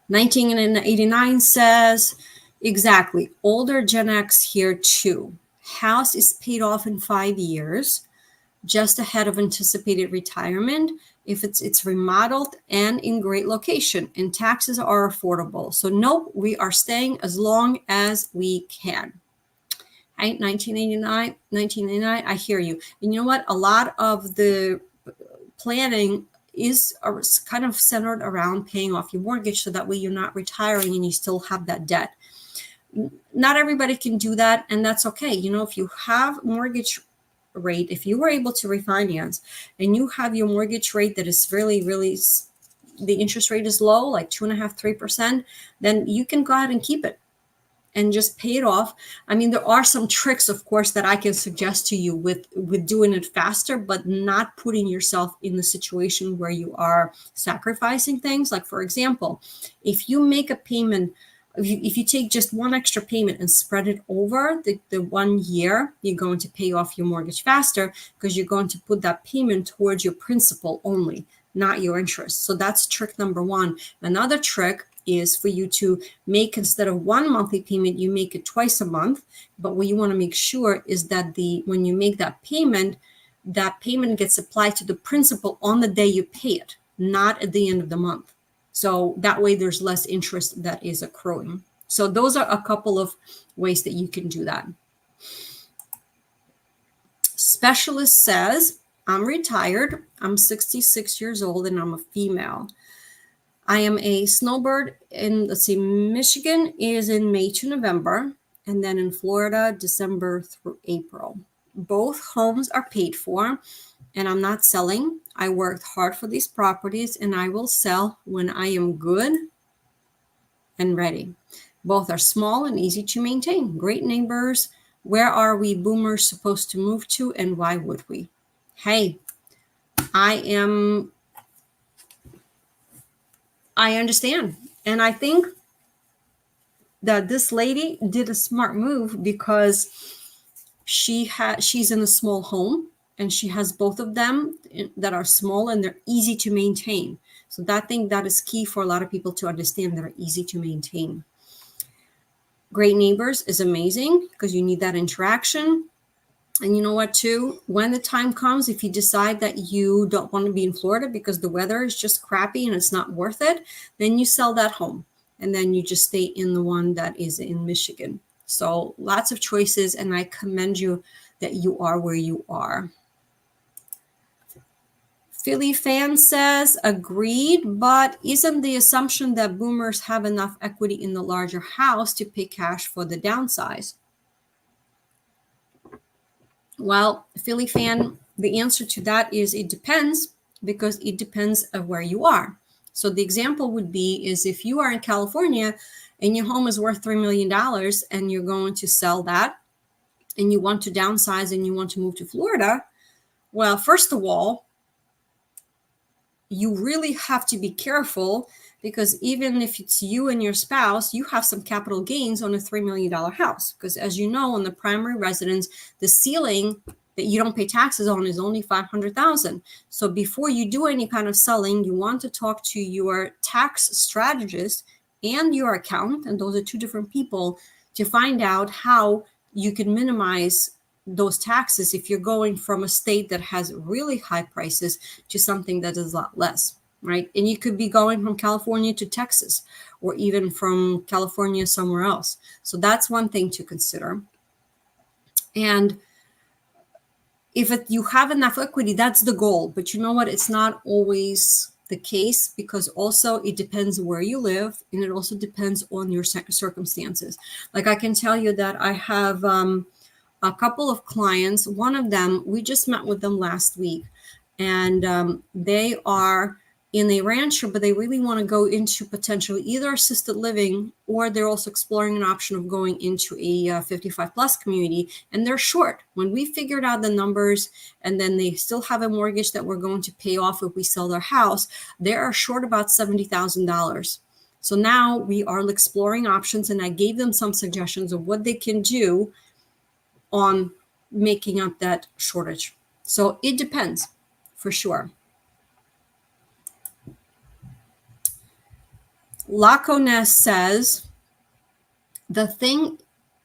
1989 says, exactly, older Gen X here too. House is paid off in 5 years, just ahead of anticipated retirement. If it's remodeled and in great location, and taxes are affordable. So nope, we are staying as long as we can. Right? 1989, I hear you. And you know what? A lot of the planning is kind of centered around paying off your mortgage so that way you're not retiring and you still have that debt. Not everybody can do that, and that's okay. You know, if you have mortgage rate, if you were able to refinance and you have your mortgage rate that is really, the interest rate is low, like 2.5%, 3%, then you can go ahead and keep it and just pay it off. I mean, there are some tricks, of course, that I can suggest to you with doing it faster, but not putting yourself in the situation where you are sacrificing things. Like, for example, if you make a payment, if you take just one extra payment and spread it over the 1 year, you're going to pay off your mortgage faster because you're going to put that payment towards your principal only, not your interest. So that's trick number one. Another trick is for you to make, instead of one monthly payment, you make it twice a month. But what you want to make sure is that when you make that payment gets applied to the principal on the day you pay it, not at the end of the month. So that way there's less interest that is accruing. So those are a couple of ways that you can do that. Specialist says, I'm retired. I'm 66 years old and I'm a female. I am a snowbird in, Michigan is in May to November, and then in Florida, December through April. Both homes are paid for, and I'm not selling. I worked hard for these properties, and I will sell when I am good and ready. Both are small and easy to maintain. Great neighbors. Where are we boomers supposed to move to, and why would we? Hey, I understand. And I think that this lady did a smart move because she's in a small home. and she has both of them that are small and they're easy to maintain. So that is key for a lot of people to understand. They're easy to maintain. Great neighbors is amazing because you need that interaction. And you know what, too? When the time comes, if you decide that you don't want to be in Florida because the weather is just crappy and it's not worth it, then you sell that home. And then you just stay in the one that is in Michigan. So lots of choices, and I commend you that you are where you are. Philly fan says, agreed, but isn't the assumption that boomers have enough equity in the larger house to pay cash for the downsize? Well, Philly fan, the answer to that is it depends, because it depends of where you are. So the example would be is if you are in California and your home is worth $3 million and you're going to sell that and you want to downsize and you want to move to Florida, well, first of all, you really have to be careful, because even if it's you and your spouse, you have some capital gains on a $3 million house. Because as you know, on the primary residence, the ceiling that you don't pay taxes on is only $500,000. So before you do any kind of selling, you want to talk to your tax strategist and your accountant, and those are two different people, to find out how you can minimize those taxes if you're going from a state that has really high prices to something that is a lot less, right? And you could be going from California to Texas, or even from California somewhere else. So that's one thing to consider. And if you have enough equity, that's the goal. But you know what? It's not always the case, because also it depends where you live, and it also depends on your circumstances. Like I can tell you that I have a couple of clients. One of them, we just met with them last week, and they are in a rancher, but they really want to go into potentially either assisted living, or they're also exploring an option of going into a 55 plus community, and they're short. When we figured out the numbers, and then they still have a mortgage that we're going to pay off if we sell their house, they are short about $70,000. So now we are exploring options, and I gave them some suggestions of what they can do on making up that shortage. So it depends for sure. Laconess says, the thing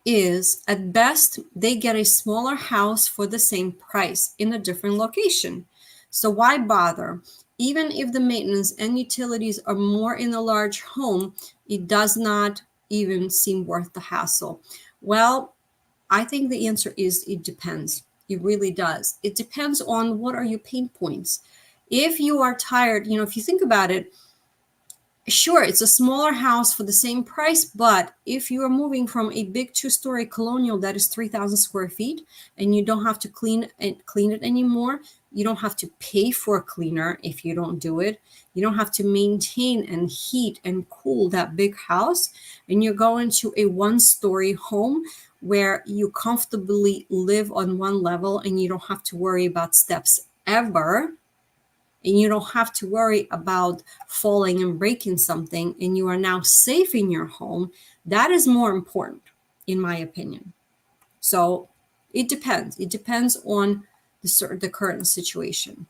is, at best, they get a smaller house for the same price in a different location. So why bother? Even if the maintenance and utilities are more in a large home, it does not even seem worth the hassle. Well, I think the answer is it depends. It really does. It depends on what are your pain points. If you are tired, if you think about it, sure, it's a smaller house for the same price, but if you are moving from a big 2-story colonial that is 3,000 square feet and you don't have to clean it anymore, you don't have to pay for a cleaner if you don't do it. You don't have to maintain and heat and cool that big house, and you're going to a 1-story home where you comfortably live on one level and you don't have to worry about steps ever. And you don't have to worry about falling and breaking something, and you are now safe in your home. That is more important, in my opinion. So it depends. It depends on the current situation.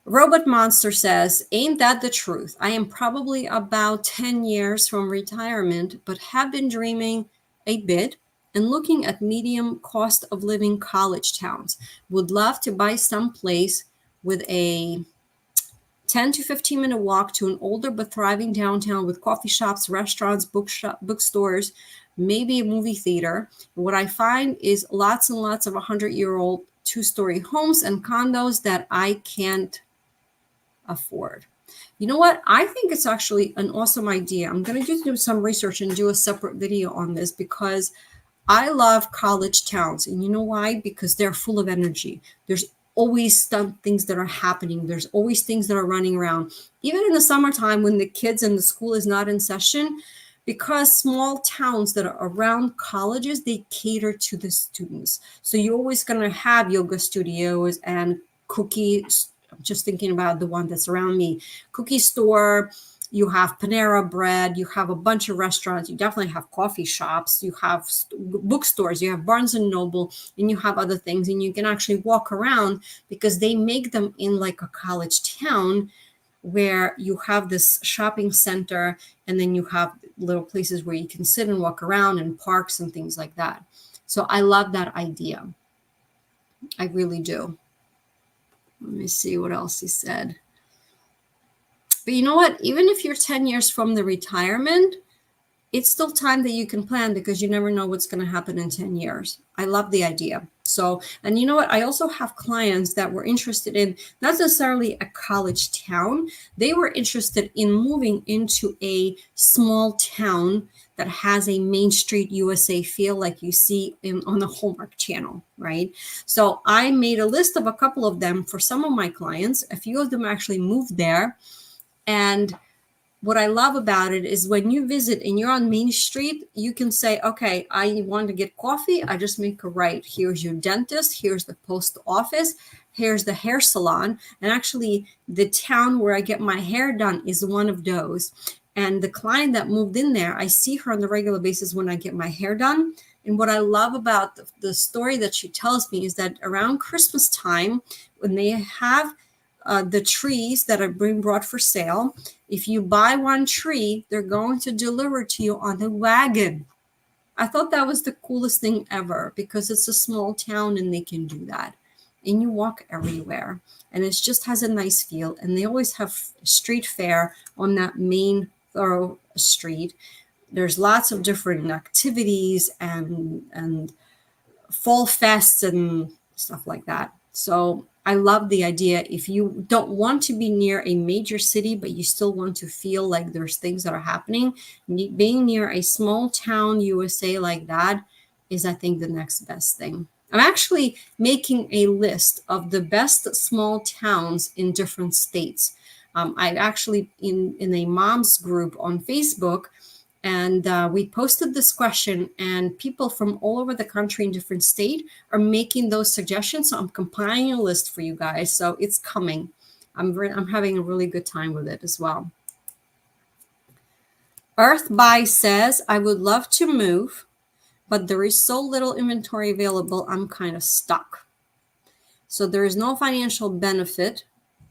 Robot Monster says, ain't that the truth? I am probably about 10 years from retirement, but have been dreaming a bit and looking at medium cost of living college towns. Would love to buy some place with a 10 to 15 minute walk to an older but thriving downtown with coffee shops, restaurants, bookstores, maybe a movie theater. What I find is lots and lots of 100-year-old 2-story homes and condos that I can't afford. You know what? I think it's actually an awesome idea. I'm going to just do some research and do a separate video on this, because I love college towns. And you know why? Because they're full of energy. There's always things that are happening. There's always things that are running around. Even in the summertime when the kids and the school is not in session, because small towns that are around colleges, they cater to the students. So you're always going to have yoga studios and cookies. I'm just thinking about the one that's around me. Cookie store, You have Panera Bread, you have a bunch of restaurants, you definitely have coffee shops, you have bookstores, you have Barnes and Noble, and you have other things, and you can actually walk around because they make them in like a college town where you have this shopping center, and then you have little places where you can sit and walk around, and parks and things like that. So I love that idea. I really do. Let me see what else he said. But you know what? Even if you're 10 years from the retirement, it's still time that you can plan because you never know what's going to happen in 10 years. I love the idea. So, and you know what? I also have clients that were interested in not necessarily a college town. They were interested in moving into a small town that has a Main Street USA feel like you see on the Hallmark Channel, right? So I made a list of a couple of them for some of my clients. A few of them actually moved there. And what I love about it is when you visit and you're on Main Street, you can say, okay, I want to get coffee. I just make a right. Here's your dentist. Here's the post office. Here's the hair salon. And actually, the town where I get my hair done is one of those. And the client that moved in there, I see her on the regular basis when I get my hair done. And what I love about the story that she tells me is that around Christmas time, when they have the trees that are being brought for sale, if you buy one tree, they're going to deliver to you on a wagon. I thought that was the coolest thing ever because it's a small town and they can do that. And you walk everywhere and it just has a nice feel. And they always have street fair on that main thorough street. There's lots of different activities and fall fests and stuff like that. So I love the idea. If you don't want to be near a major city, but you still want to feel like there's things that are happening, being near a small town USA like that is, I think, the next best thing. I'm actually making a list of the best small towns in different states. I actually in a mom's group on Facebook, and we posted this question, and people from all over the country in different states are making those suggestions. So I'm compiling a list for you guys. So it's coming. I'm having a really good time with it as well. Earth Buy says, I would love to move, but there is so little inventory available. I'm kind of stuck. So there is no financial benefit.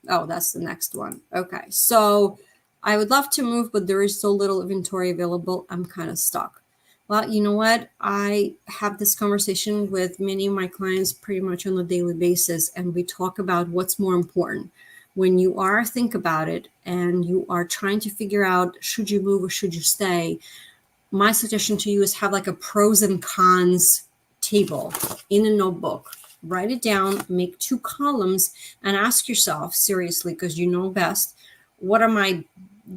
Oh, that's the next one. Okay. So I would love to move, but there is so little inventory available. I'm kind of stuck. Well, you know what? I have this conversation with many of my clients pretty much on a daily basis, and we talk about what's more important. When you think about it, and you are trying to figure out, should you move or should you stay? My suggestion to you is have like a pros and cons table in a notebook. Write it down, make 2 columns, and ask yourself seriously, because you know best, what are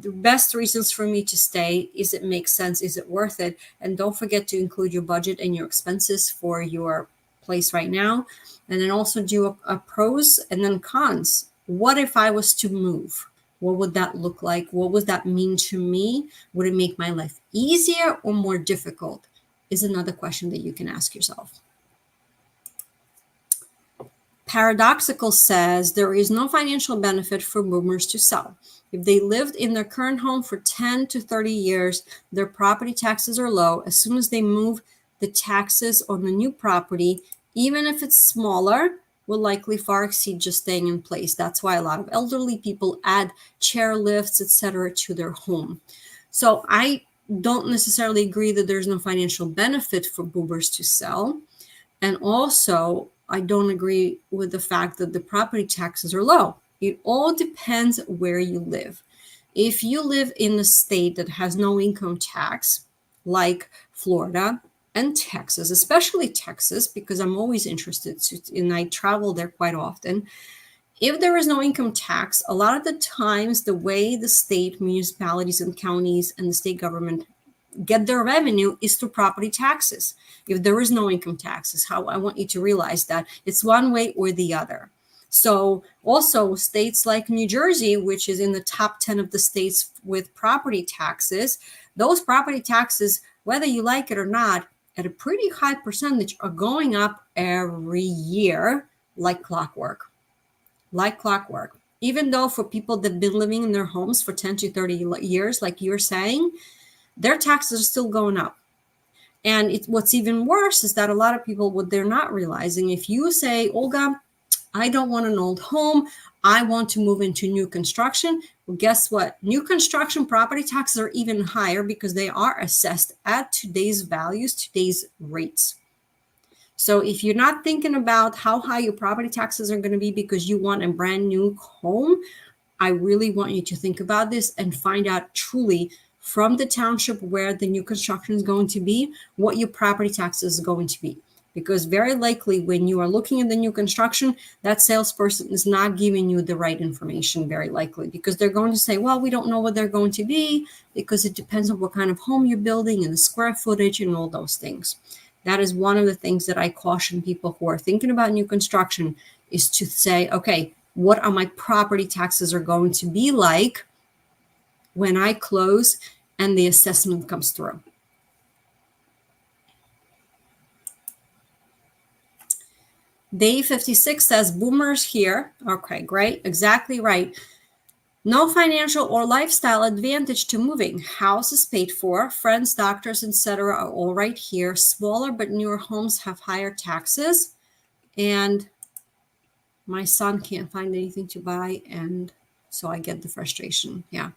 the best reasons for me to stay? Is it make sense? Is it worth it? And don't forget to include your budget and your expenses for your place right now. And then also do a pros and then cons. What if I was to move? What would that look like? What would that mean to me? Would it make my life easier or more difficult? Is another question that you can ask yourself. Paradoxical says there is no financial benefit for boomers to sell. If they lived in their current home for 10 to 30 years, their property taxes are low. As soon as they move, the taxes on the new property, even if it's smaller, will likely far exceed just staying in place. That's why a lot of elderly people add chair lifts, etc., to their home. So I don't necessarily agree that there's no financial benefit for boomers to sell. And also, I don't agree with the fact that the property taxes are low. It all depends where you live. If you live in a state that has no income tax, like Florida and Texas, especially Texas, because I'm always interested and I travel there quite often. If there is no income tax, a lot of the times the way the state municipalities and counties and the state government get their revenue is through property taxes. If there is no income taxes, how I want you to realize that it's one way or the other. So also states like New Jersey, which is in the top 10 of the states with property taxes, those property taxes, whether you like it or not, at a pretty high percentage are going up every year like clockwork. Like clockwork. Even though for people that've been living in their homes for 10 to 30 years, like you're saying, their taxes are still going up. And what's even worse is that a lot of people, what they're not realizing, if you say, Olga, I don't want an old home, I want to move into new construction. Well, guess what? New construction property taxes are even higher because they are assessed at today's values, today's rates. So if you're not thinking about how high your property taxes are going to be because you want a brand new home, I really want you to think about this and find out truly from the township where the new construction is going to be, what your property taxes is going to be. Because very likely when you are looking at the new construction, that salesperson is not giving you the right information, very likely, because they're going to say, well, we don't know what they're going to be because it depends on what kind of home you're building and the square footage and all those things. That is one of the things that I caution people who are thinking about new construction is to say, okay, what are my property taxes are going to be like when I close and the assessment comes through. Dave 56 says, boomers here. Okay, great. Exactly right. No financial or lifestyle advantage to moving. House is paid for. Friends, doctors, etc. are all right here. Smaller but newer homes have higher taxes. And my son can't find anything to buy. And so I get the frustration. Yeah.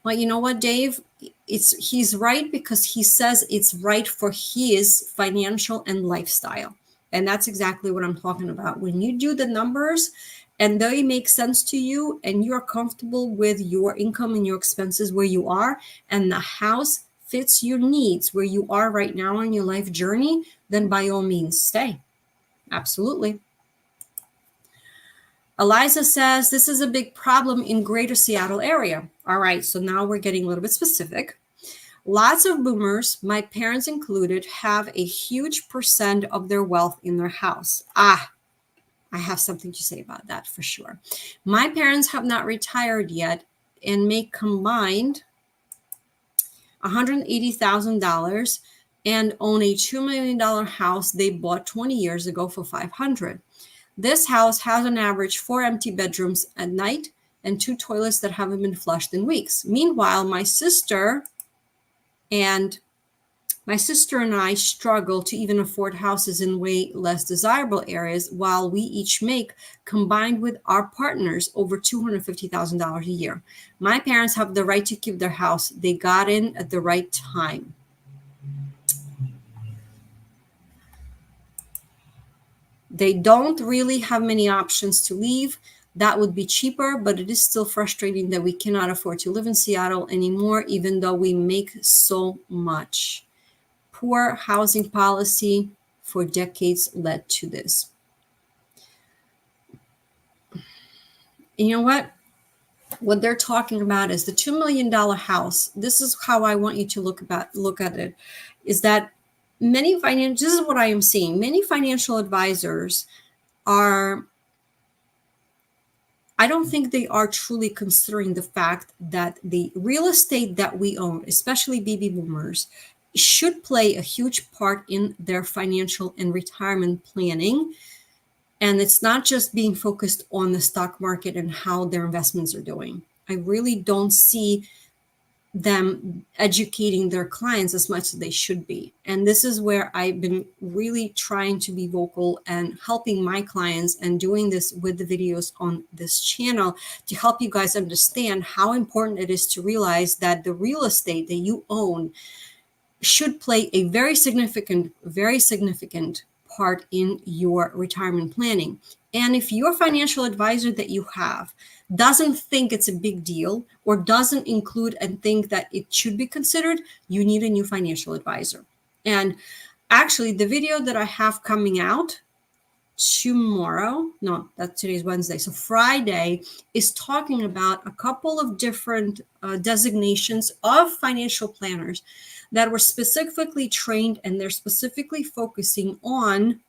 Well, you know what, Dave? He's right because he says it's right for his financial and lifestyle. And that's exactly what I'm talking about. When you do the numbers and they make sense to you and you're comfortable with your income and your expenses where you are, and the house fits your needs where you are right now on your life journey, then by all means stay. Absolutely. Eliza says, this is a big problem in greater Seattle area. All right, so now we're getting a little bit specific. Lots of boomers, my parents included, have a huge percent of their wealth in their house. I have something to say about that for sure. My parents have not retired yet and make combined $180,000 and own a $2 million house they bought 20 years ago for $500,000. This house has on average 4 empty bedrooms at night and 2 toilets that haven't been flushed in weeks. Meanwhile, my sister and I struggle to even afford houses in way less desirable areas, while we each make, combined with our partners, over $250,000 a year. My parents have the right to keep their house. They got in at the right time. They don't really have many options to leave. That would be cheaper, but it is still frustrating that we cannot afford to live in Seattle anymore, even though we make so much. Poor housing policy for decades led to this. You know what? What they're talking about is the $2 million house. This is how I want you to look at it, is that this is what I am seeing. Many financial advisors I don't think they are truly considering the fact that the real estate that we own, especially baby boomers, should play a huge part in their financial and retirement planning. And it's not just being focused on the stock market and how their investments are doing. I really don't see them educating their clients as much as they should be. And this is where I've been really trying to be vocal and helping my clients and doing this with the videos on this channel to help you guys understand how important it is to realize that the real estate that you own should play a very significant part in your retirement planning. And if your financial advisor that you have doesn't think it's a big deal or doesn't include and think that it should be considered, you need a new financial advisor. And actually, the video that I have coming out tomorrow, no, that's today's Wednesday. So Friday is talking about a couple of different designations of financial planners that were specifically trained, and they're specifically focusing on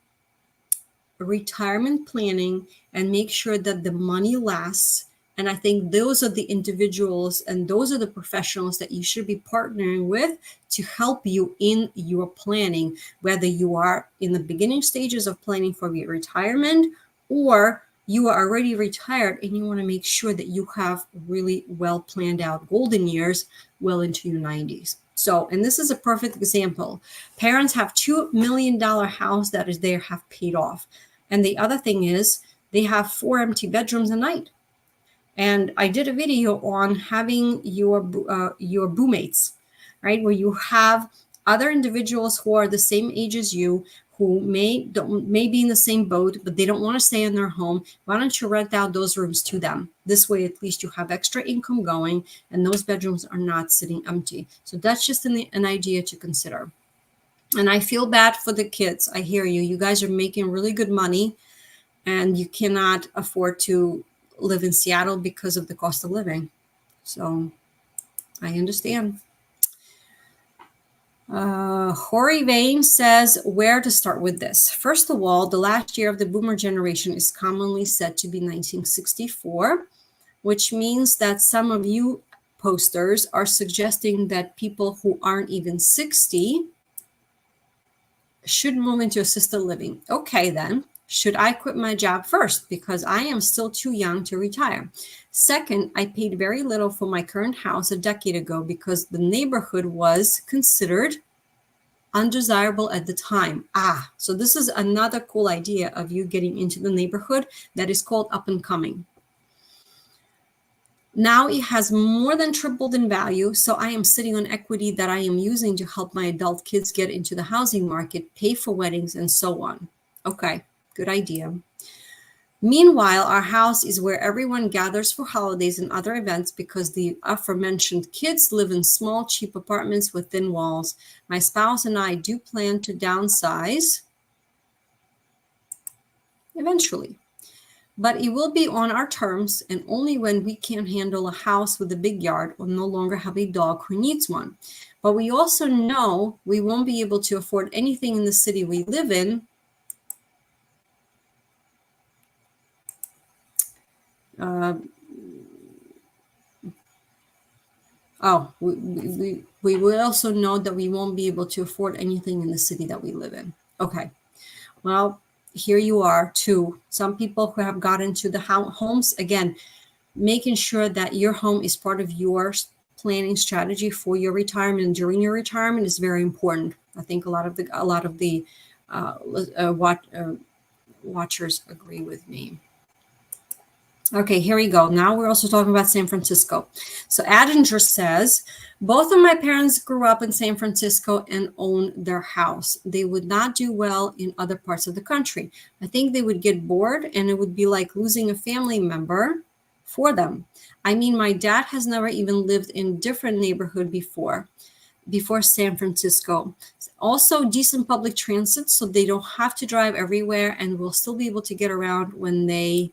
retirement planning and make sure that the money lasts. And I think those are the individuals and those are the professionals that you should be partnering with to help you in your planning, whether you are in the beginning stages of planning for your retirement or you are already retired and you want to make sure that you have really well planned out golden years well into your 90s. So, and this is a perfect example. Parents have $2 million house that is there, have paid off. And the other thing is they have 4 empty bedrooms a night. And I did a video on having your boommates, right? Where you have other individuals who are the same age as you, who may be in the same boat, but they don't want to stay in their home. Why don't you rent out those rooms to them? This way, at least you have extra income going and those bedrooms are not sitting empty. So that's just an idea to consider. And I feel bad for the kids. I hear you. You guys are making really good money and you cannot afford to live in Seattle because of the cost of living. So I understand. Hori Vane says where to start with this. First of all, the last year of the boomer generation is commonly said to be 1964, which means that some of you posters are suggesting that people who aren't even 60 should move into assisted living. Okay, then. Should I quit my job first because I am still too young to retire? Second, I paid very little for my current house a decade ago because the neighborhood was considered undesirable at the time. So this is another cool idea of you getting into the neighborhood that is called up and coming. Now it has more than tripled in value, so I am sitting on equity that I am using to help my adult kids get into the housing market, pay for weddings, and so on. Okay, good idea. Meanwhile, our house is where everyone gathers for holidays and other events because the aforementioned kids live in small, cheap apartments with thin walls. My spouse and I do plan to downsize eventually, but it will be on our terms and only when we can handle a house with a big yard or no longer have a dog who needs one. But we also know we won't be able to afford anything in the city we live in. We will also know that we won't be able to afford anything in the city that we live in. Okay, well, here you are too. Some people who have gotten to the homes, again, making sure that your home is part of your planning strategy for your retirement and during your retirement is very important. I think a lot of the watchers agree with me. Okay, here we go. Now we're also talking about San Francisco. So Adinger says, both of my parents grew up in San Francisco and own their house. They would not do well in other parts of the country. I think they would get bored and it would be like losing a family member for them. I mean, my dad has never even lived in a different neighborhood before San Francisco. Also decent public transit so they don't have to drive everywhere and will still be able to get around when they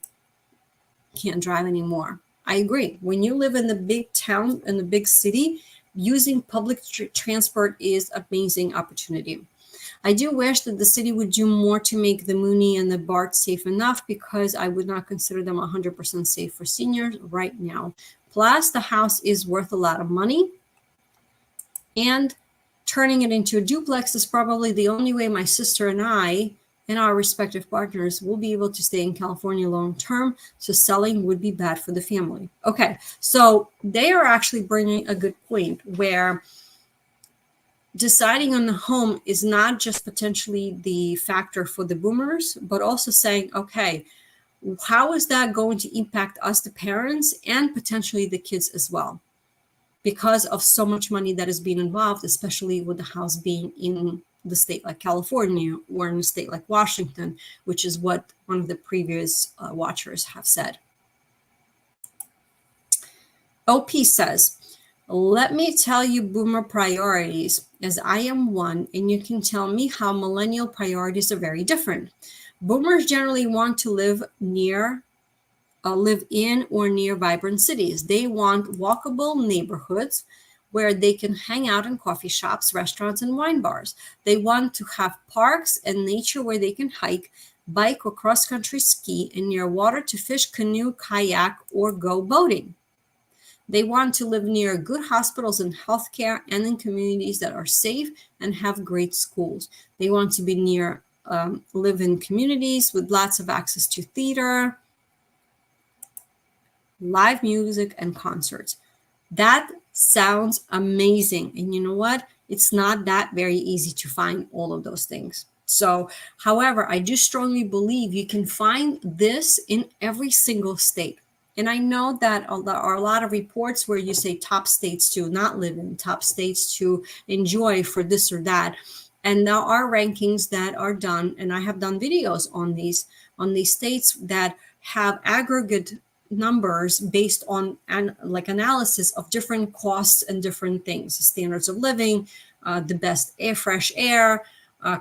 can't drive anymore. I agree. When you live in the big town, in the big city, using public transport is an amazing opportunity. I do wish that the city would do more to make the Mooney and the BART safe enough because I would not consider them 100% safe for seniors right now. Plus, the house is worth a lot of money and turning it into a duplex is probably the only way my sister and I and our respective partners will be able to stay in California long term. So selling would be bad for the family. Okay, so they are actually bringing a good point where deciding on the home is not just potentially the factor for the boomers, but also saying, okay, how is that going to impact us, the parents, and potentially the kids as well? Because of so much money that is being involved, especially with the house being in the state like California or in a state like Washington, which is what one of the previous watchers have said. OP says, let me tell you boomer priorities as I am one, and you can tell me how millennial priorities are very different. Boomers generally want to live in or near vibrant cities. They want walkable neighborhoods where they can hang out in coffee shops, restaurants, and wine bars. They want to have parks and nature where they can hike, bike, or cross-country ski, and near water to fish, canoe, kayak, or go boating. They want to live near good hospitals and healthcare and in communities that are safe and have great schools. They want to be live in communities with lots of access to theater, live music, and concerts. That sounds amazing. And you know what? It's not that very easy to find all of those things. So, however, I do strongly believe you can find this in every single state. And I know that there are a lot of reports where you say top states to not live in, top states to enjoy for this or that. And there are rankings that are done, and I have done videos on these states that have aggregate numbers based on like analysis of different costs and different things, standards of living, the best air, fresh air,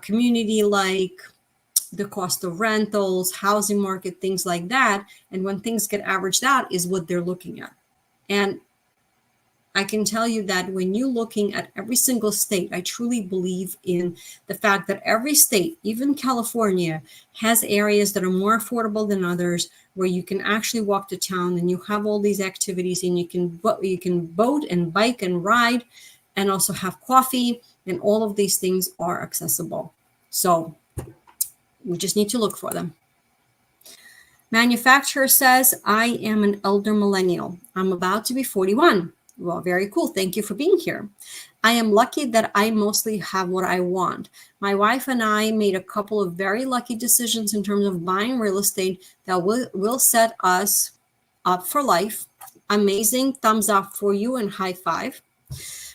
community like, the cost of rentals, housing market, things like that. And when things get averaged out is what they're looking at. And I can tell you that when you're looking at every single state, I truly believe in the fact that every state, even California, has areas that are more affordable than others, where you can actually walk to town and you have all these activities, and you can boat and bike and ride and also have coffee, and all of these things are accessible. So we just need to look for them. Manufacturer says, I am an elder millennial. I'm about to be 41. Well, very cool. Thank you for being here. I am lucky that I mostly have what I want. My wife and I made a couple of very lucky decisions in terms of buying real estate that will set us up for life. Amazing. Thumbs up for you and high five.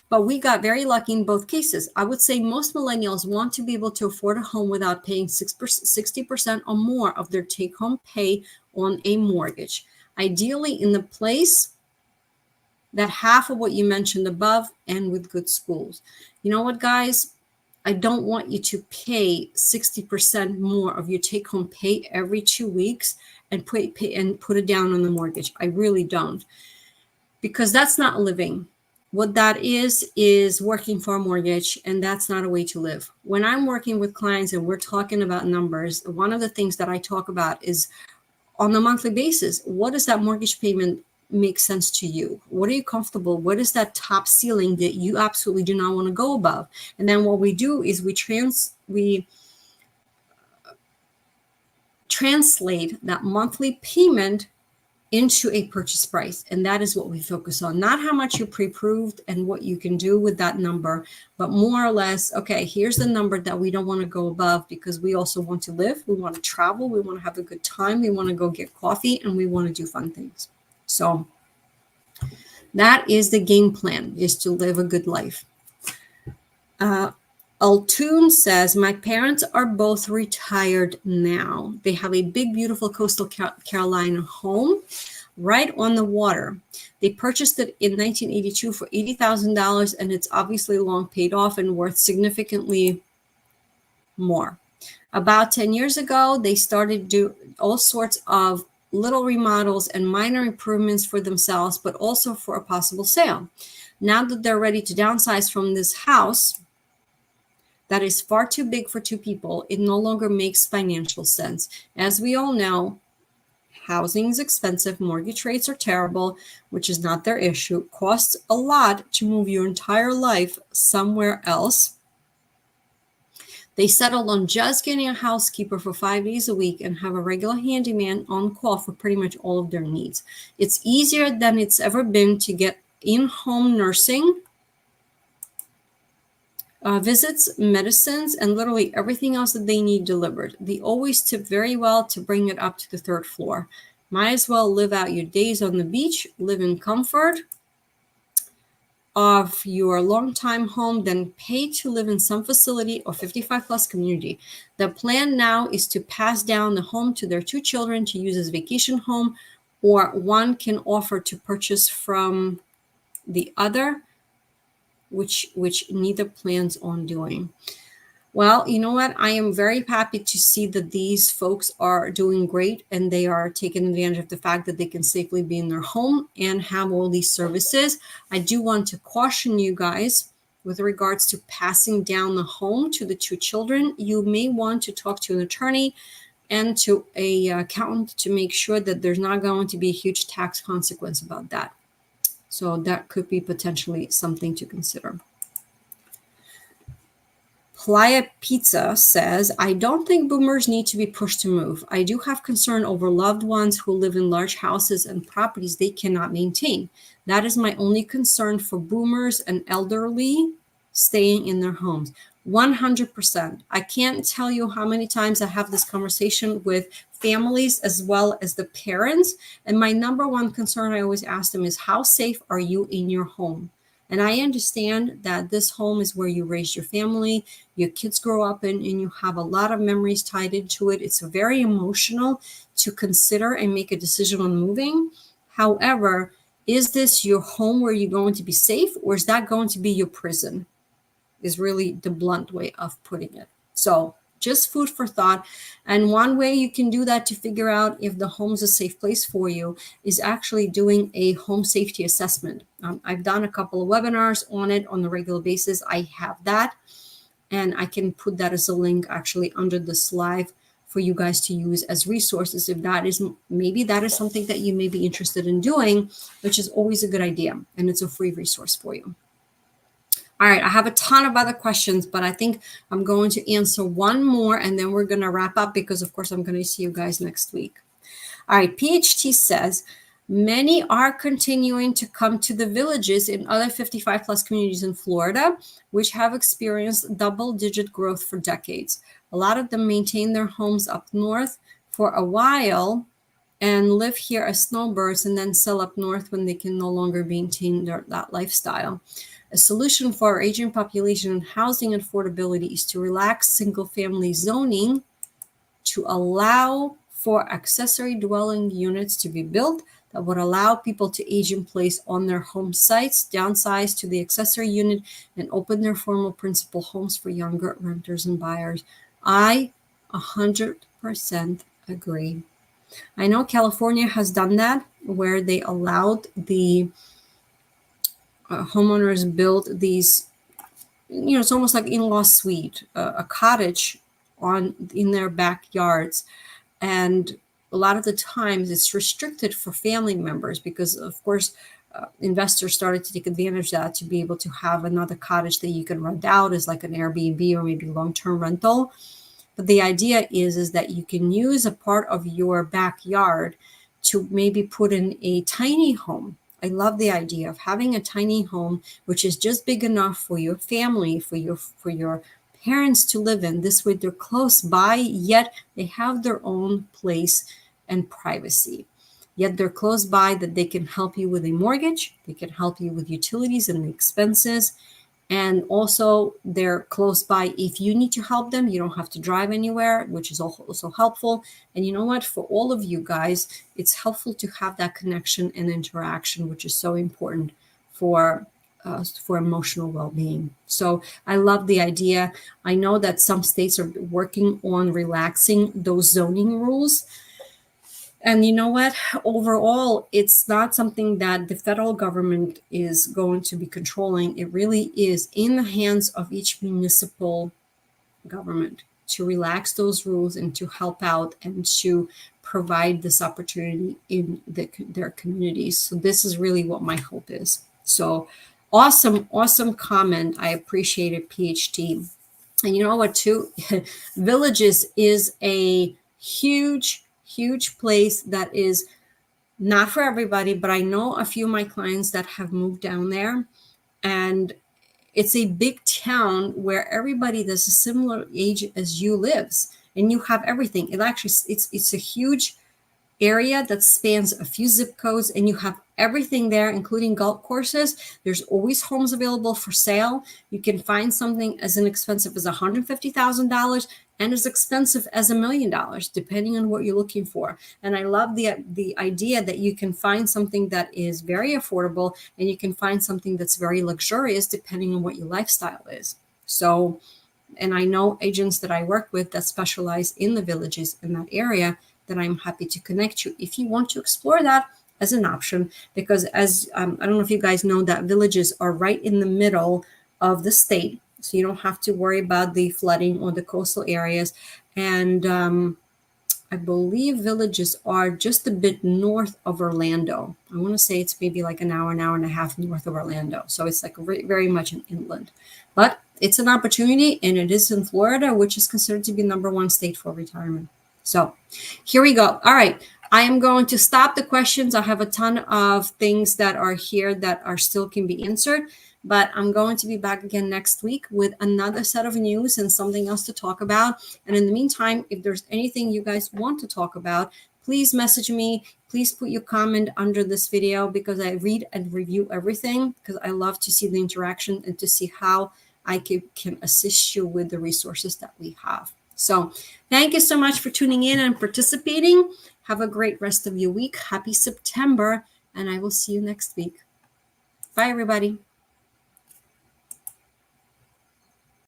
But we got very lucky in both cases. I would say most millennials want to be able to afford a home without paying 60% or more of their take-home pay on a mortgage. Ideally in the place that half of what you mentioned above, and with good schools. You know what, guys? I don't want you to pay 60% more of your take-home pay every 2 weeks and put it down on the mortgage. I really don't, because that's not living. What that is working for a mortgage, and that's not a way to live. When I'm working with clients and we're talking about numbers, one of the things that I talk about is on a monthly basis, what does that mortgage payment make sense to you? What are you comfortable? What is that top ceiling that you absolutely do not want to go above? And then what we do is we translate that monthly payment into a purchase price. And that is what we focus on. Not how much you pre-approved and what you can do with that number, but more or less, okay, here's the number that we don't want to go above, because we also want to live, we want to travel, we want to have a good time, we want to go get coffee, and we want to do fun things. So that is the game plan, is to live a good life. Altoon says, my parents are both retired now. They have a big, beautiful coastal Carolina home right on the water. They purchased it in 1982 for $80,000, and it's obviously long paid off and worth significantly more. About 10 years ago, they started do all sorts of little remodels and minor improvements for themselves, but also for a possible sale. Now that they're ready to downsize from this house that is far too big for two people, it no longer makes financial sense. As we all know, housing is expensive, mortgage rates are terrible, which is not their issue. It costs a lot to move your entire life somewhere else. They settled on just getting a housekeeper for 5 days a week and have a regular handyman on call for pretty much all of their needs. It's easier than it's ever been to get in-home nursing, visits, medicines, and literally everything else that they need delivered. They always tip very well to bring it up to the 3rd floor. Might as well live out your days on the beach, live in comfort of your long-time home, then pay to live in some facility or 55-plus community. The plan now is to pass down the home to their 2 children to use as vacation home, or one can offer to purchase from the other, which neither plans on doing. Well, you know what? I am very happy to see that these folks are doing great, and they are taking advantage of the fact that they can safely be in their home and have all these services. I do want to caution you guys with regards to passing down the home to the 2 children. You may want to talk to an attorney and to a accountant to make sure that there's not going to be a huge tax consequence about that. So that could be potentially something to consider. Playa Pizza says, I don't think boomers need to be pushed to move. I do have concern over loved ones who live in large houses and properties they cannot maintain. That is my only concern for boomers and elderly staying in their homes. 100%. I can't tell you how many times I have this conversation with families as well as the parents. And my number one concern I always ask them is, how safe are you in your home? And I understand that this home is where you raise your family, your kids grow up in, and you have a lot of memories tied into it. It's very emotional to consider and make a decision on moving. However, is this your home where you're going to be safe, or is that going to be your prison? Is really the blunt way of putting it. So just food for thought. And one way you can do that to figure out if the home's a safe place for you is actually doing a home safety assessment. I've done a couple of webinars on it on a regular basis. I have that, and I can put that as a link actually under this live for you guys to use as resources. If that is, maybe that is something that you may be interested in doing, which is always a good idea. And it's a free resource for you. All right, I have a ton of other questions, but I think I'm going to answer one more and then we're going to wrap up because, of course, I'm going to see you guys next week. All right, PHT says, many are continuing to come to the villages in other 55 plus communities in Florida, which have experienced double-digit growth for decades. A lot of them maintain their homes up north for a while and live here as snowbirds and then sell up north when they can no longer maintain that lifestyle. A solution for our aging population and housing affordability is to relax single-family zoning to allow for accessory dwelling units to be built that would allow people to age in place on their home sites, downsize to the accessory unit, and open their formal principal homes for younger renters and buyers. I 100% agree. I know California has done that, where they allowed the homeowners build these, it's almost like in-law suite, a cottage in their backyards. And a lot of the times it's restricted for family members because, of course, investors started to take advantage of that to be able to have another cottage that you can rent out as like an Airbnb or maybe long-term rental. But the idea is that you can use a part of your backyard to maybe put in a tiny home. I love the idea of having a tiny home, which is just big enough for your family, for your parents to live in. This way they're close by, yet they have their own place and privacy. Yet they're close by that they can help you with a mortgage, they can help you with utilities and the expenses. And also they're close by. If you need to help them, you don't have to drive anywhere, which is also helpful. And you know what? For all of you guys, it's helpful to have that connection and interaction, which is so important for emotional well-being. So I love the idea. I know that some states are working on relaxing those zoning rules. And you know what? Overall, it's not something that the federal government is going to be controlling. It really is in the hands of each municipal government to relax those rules and to help out and to provide this opportunity in their communities. So this is really what my hope is. So awesome comment. I appreciate it, PhD. And you know what, too? Villages is a huge place that is not for everybody, but I know a few of my clients that have moved down there, and it's a big town where everybody that's a similar age as you lives, and you have everything. It's a huge area that spans a few zip codes, and you have everything there, including golf courses. There's always homes available for sale. You can find something as inexpensive as $150,000 and as expensive as $1 million, depending on what you're looking for. And I love the idea that you can find something that is very affordable and you can find something that's very luxurious, depending on what your lifestyle is. So, and I know agents that I work with that specialize in the villages in that area that I'm happy to connect you if you want to explore that as an option, because as I don't know if you guys know that villages are right in the middle of the state, so you don't have to worry about the flooding or the coastal areas. And I believe villages are just a bit north of Orlando. I want to say it's maybe like an hour and a half north of Orlando. So it's like very much an inland. But It's an opportunity, and it is in Florida, which is considered to be #1 state for retirement. So here we go. All right. I am going to stop the questions. I have a ton of things that are here that are still can be answered, but I'm going to be back again next week with another set of news and something else to talk about. And in the meantime, if there's anything you guys want to talk about, please message me. Please put your comment under this video, because I read and review everything, because I love to see the interaction and to see how I can assist you with the resources that we have. So thank you so much for tuning in and participating. Have a great rest of your week. Happy September, and I will see you next week. Bye, everybody.